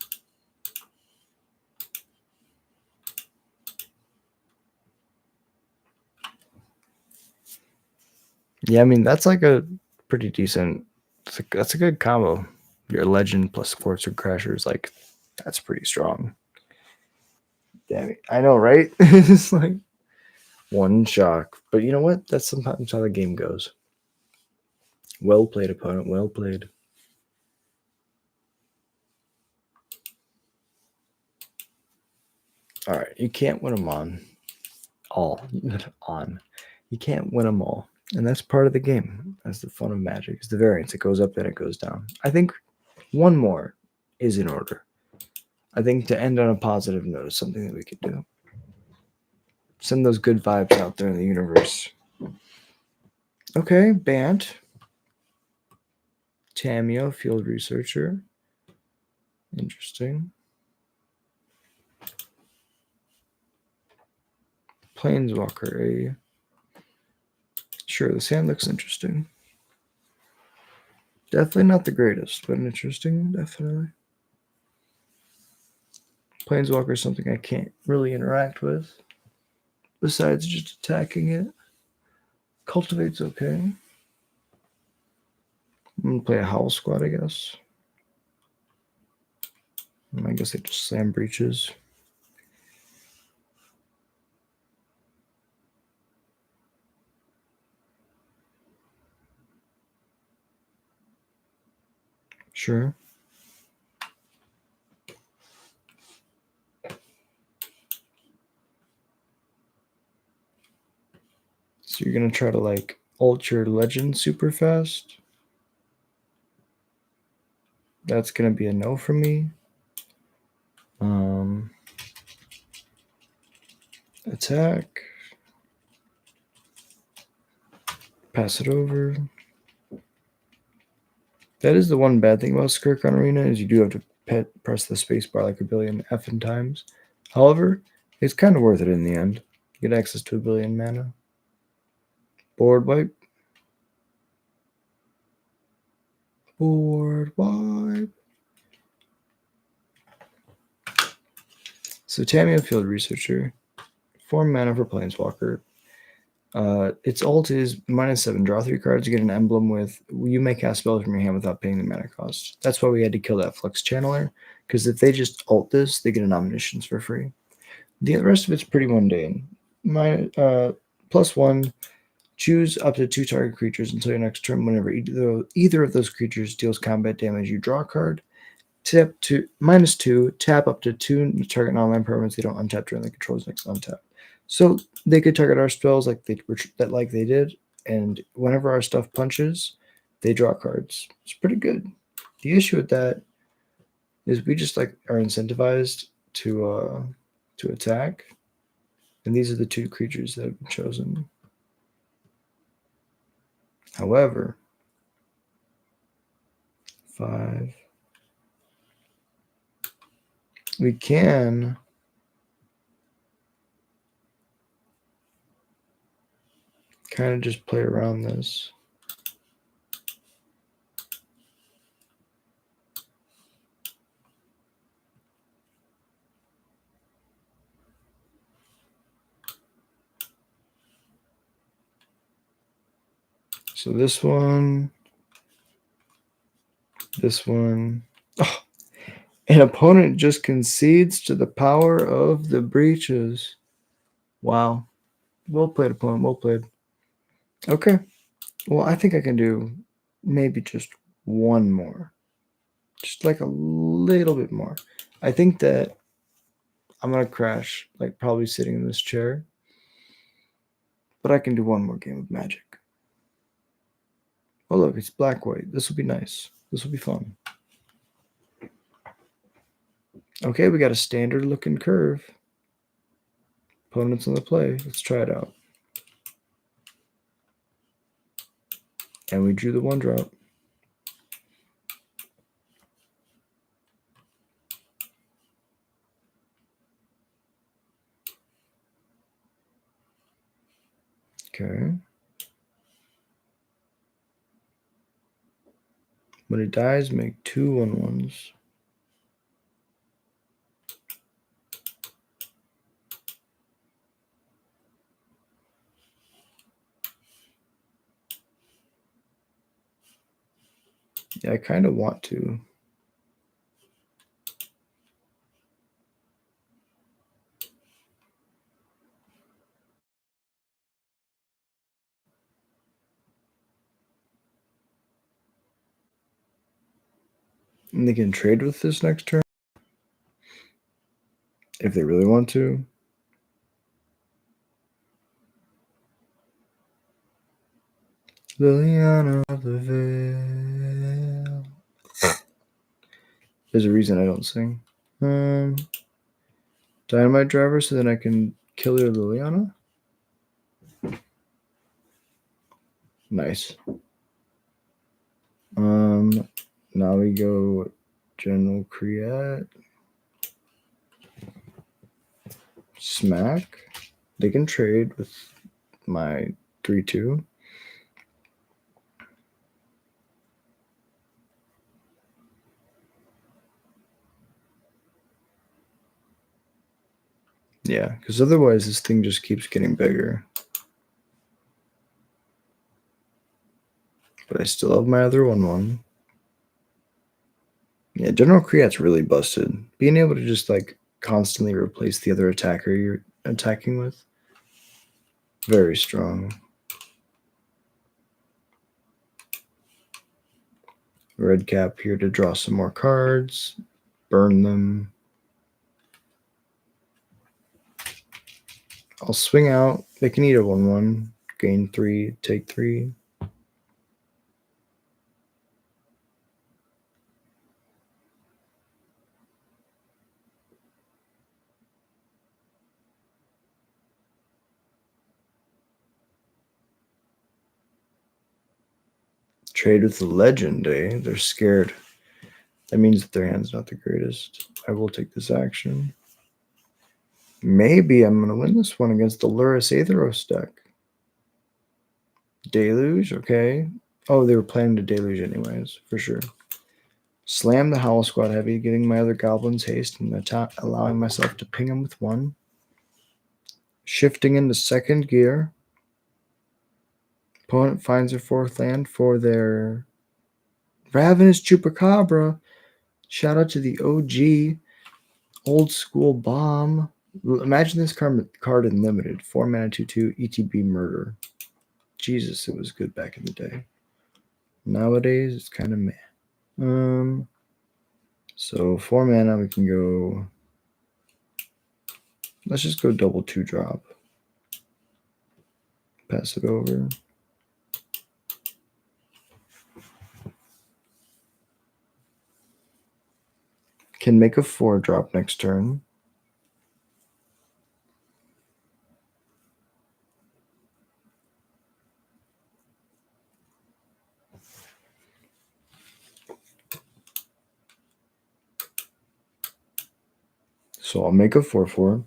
Yeah, I mean that's like a pretty decent. That's a good combo. Your legend plus Quartz Word Crasher is like, that's pretty strong. Damn it, I know, right? It's like one shock, but you know what? That's sometimes how the game goes. Well played, opponent. Well played. All right, you can't win them on. You can't win them all, and that's part of the game. That's the fun of Magic. It's the variance. It goes up and it goes down. I think one more is in order. I think to end on a positive note is something that we could do. Send those good vibes out there in the universe. Okay, Bant. Tamio, field researcher. Interesting. Planeswalker, sure, the sand looks interesting. Definitely not the greatest, but interesting, definitely. Planeswalker is something I can't really interact with, besides just attacking it. Cultivate's okay. I'm going to play a Howl Squad, I guess. I guess they just slam breaches. Sure. So you're gonna try to like ult your legend super fast. That's gonna be a no for me. Attack. Pass it over. That is the one bad thing about Skirk on Arena is you do have to press the spacebar like a billion effing times. However, it's kind of worth it in the end. You get access to a billion mana. Board wipe. Board wipe. So Tamiya Field Researcher. 4 mana for Planeswalker. Its ult is -7. Draw 3 cards. You get an emblem with you may cast spells from your hand without paying the mana cost. That's why we had to kill that Flux Channeler. Because if they just ult this, they get an Omniscience for free. The rest of it's pretty mundane. +1. Choose up to 2 target creatures until your next turn. Whenever either of those creatures deals combat damage, you draw a card. Tap to -2. Tap up to 2 target non-land permanents they don't untap during the control's next untap. So they could target our spells like they did, and whenever our stuff punches, they draw cards. It's pretty good. The issue with that is we just like are incentivized to attack, and these are the 2 creatures that have been chosen. However, 5. We can kind of just play around this. So this one. Oh, an opponent just concedes to the power of the breaches. Wow. Well played, opponent. Well played. Okay. Well, I think I can do maybe just one more. Just like a little bit more. I think that I'm going to crash, like probably sitting in this chair. But I can do one more game of Magic. Oh, look, it's black-white. This will be nice. This will be fun. Okay, we got a standard-looking curve. Opponents on the play. Let's try it out. And we drew the 1-drop. Okay. When it dies, make 2 1/1s. Yeah, I kind of want to. And they can trade with this next turn if they really want to. Liliana of the Veil. There's a reason I don't sing. Dynamite Driver, so then I can kill your Liliana. Nice. Now we go General Create. Smack. They can trade with my 3/2. Yeah, because otherwise this thing just keeps getting bigger. But I still have my other 1/1. Yeah, General Create's really busted. Being able to just like constantly replace the other attacker you're attacking with. Very strong. Red cap here to draw some more cards. Burn them. I'll swing out. They can eat a 1/1. Gain 3, take 3. Trade with the legend, eh? They're scared. That means that their hand's not the greatest. I will take this action. Maybe I'm going to win this one against the Luris Aetheros deck. Deluge, okay. Oh, they were planning to deluge anyways, for sure. Slam the Howl Squad heavy, getting my other goblins haste and allowing myself to ping them with 1. Shifting into second gear. Opponent finds their 4th land for their Ravenous Chupacabra. Shout out to the OG old school bomb. Imagine this card in limited. 4 mana 2/2 ETB murder. Jesus, it was good back in the day. Nowadays, it's kind of meh. So 4 mana, we can go. Let's just go double 2-drop. Pass it over. Can make a 4-drop next turn. So I'll make a 4/4.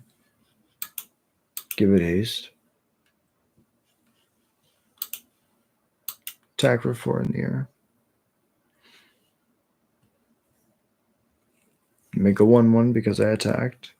Give it haste. Attack for 4 in the air. Make a 1/1 because I attacked.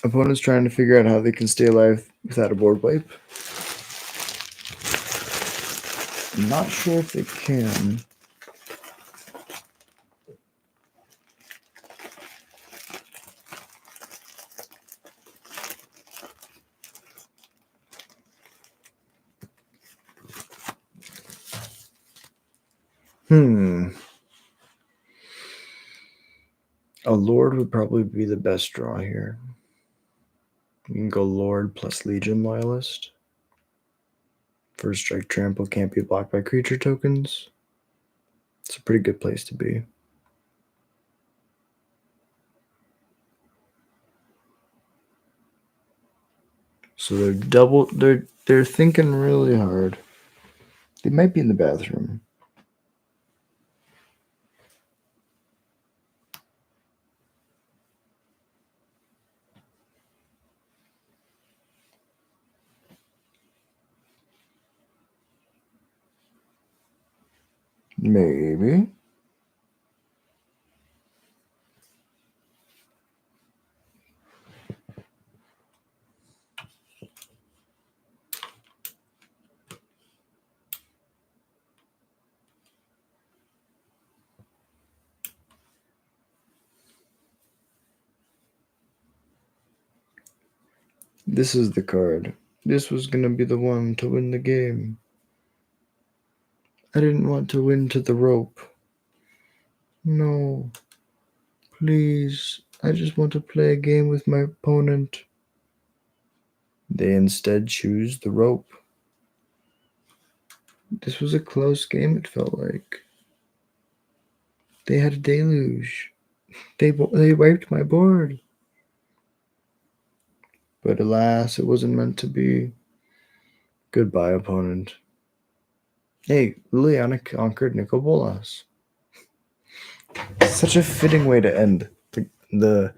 Opponent's trying to figure out how they can stay alive without a board wipe. I'm not sure if they can. A Lord would probably be the best draw here. You can go Lord plus Legion Loyalist. First strike trample can't be blocked by creature tokens. It's a pretty good place to be. So they're thinking really hard. They might be in the bathroom. Maybe. This is the card. This was going to be the one to win the game. I didn't want to win to the rope. No. Please. I just want to play a game with my opponent. They instead choose the rope. This was a close game, it felt like. They had a deluge. They wiped my board. But alas, it wasn't meant to be. Goodbye, opponent. Hey, Liliana conquered Nicol Bolas. Such a fitting way to end the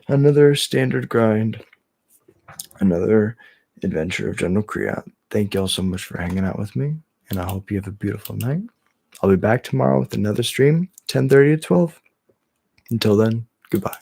another standard grind, another adventure of General Kriat. Thank y'all so much for hanging out with me, and I hope you have a beautiful night. I'll be back tomorrow with another stream, 10:30 to 12. Until then, goodbye.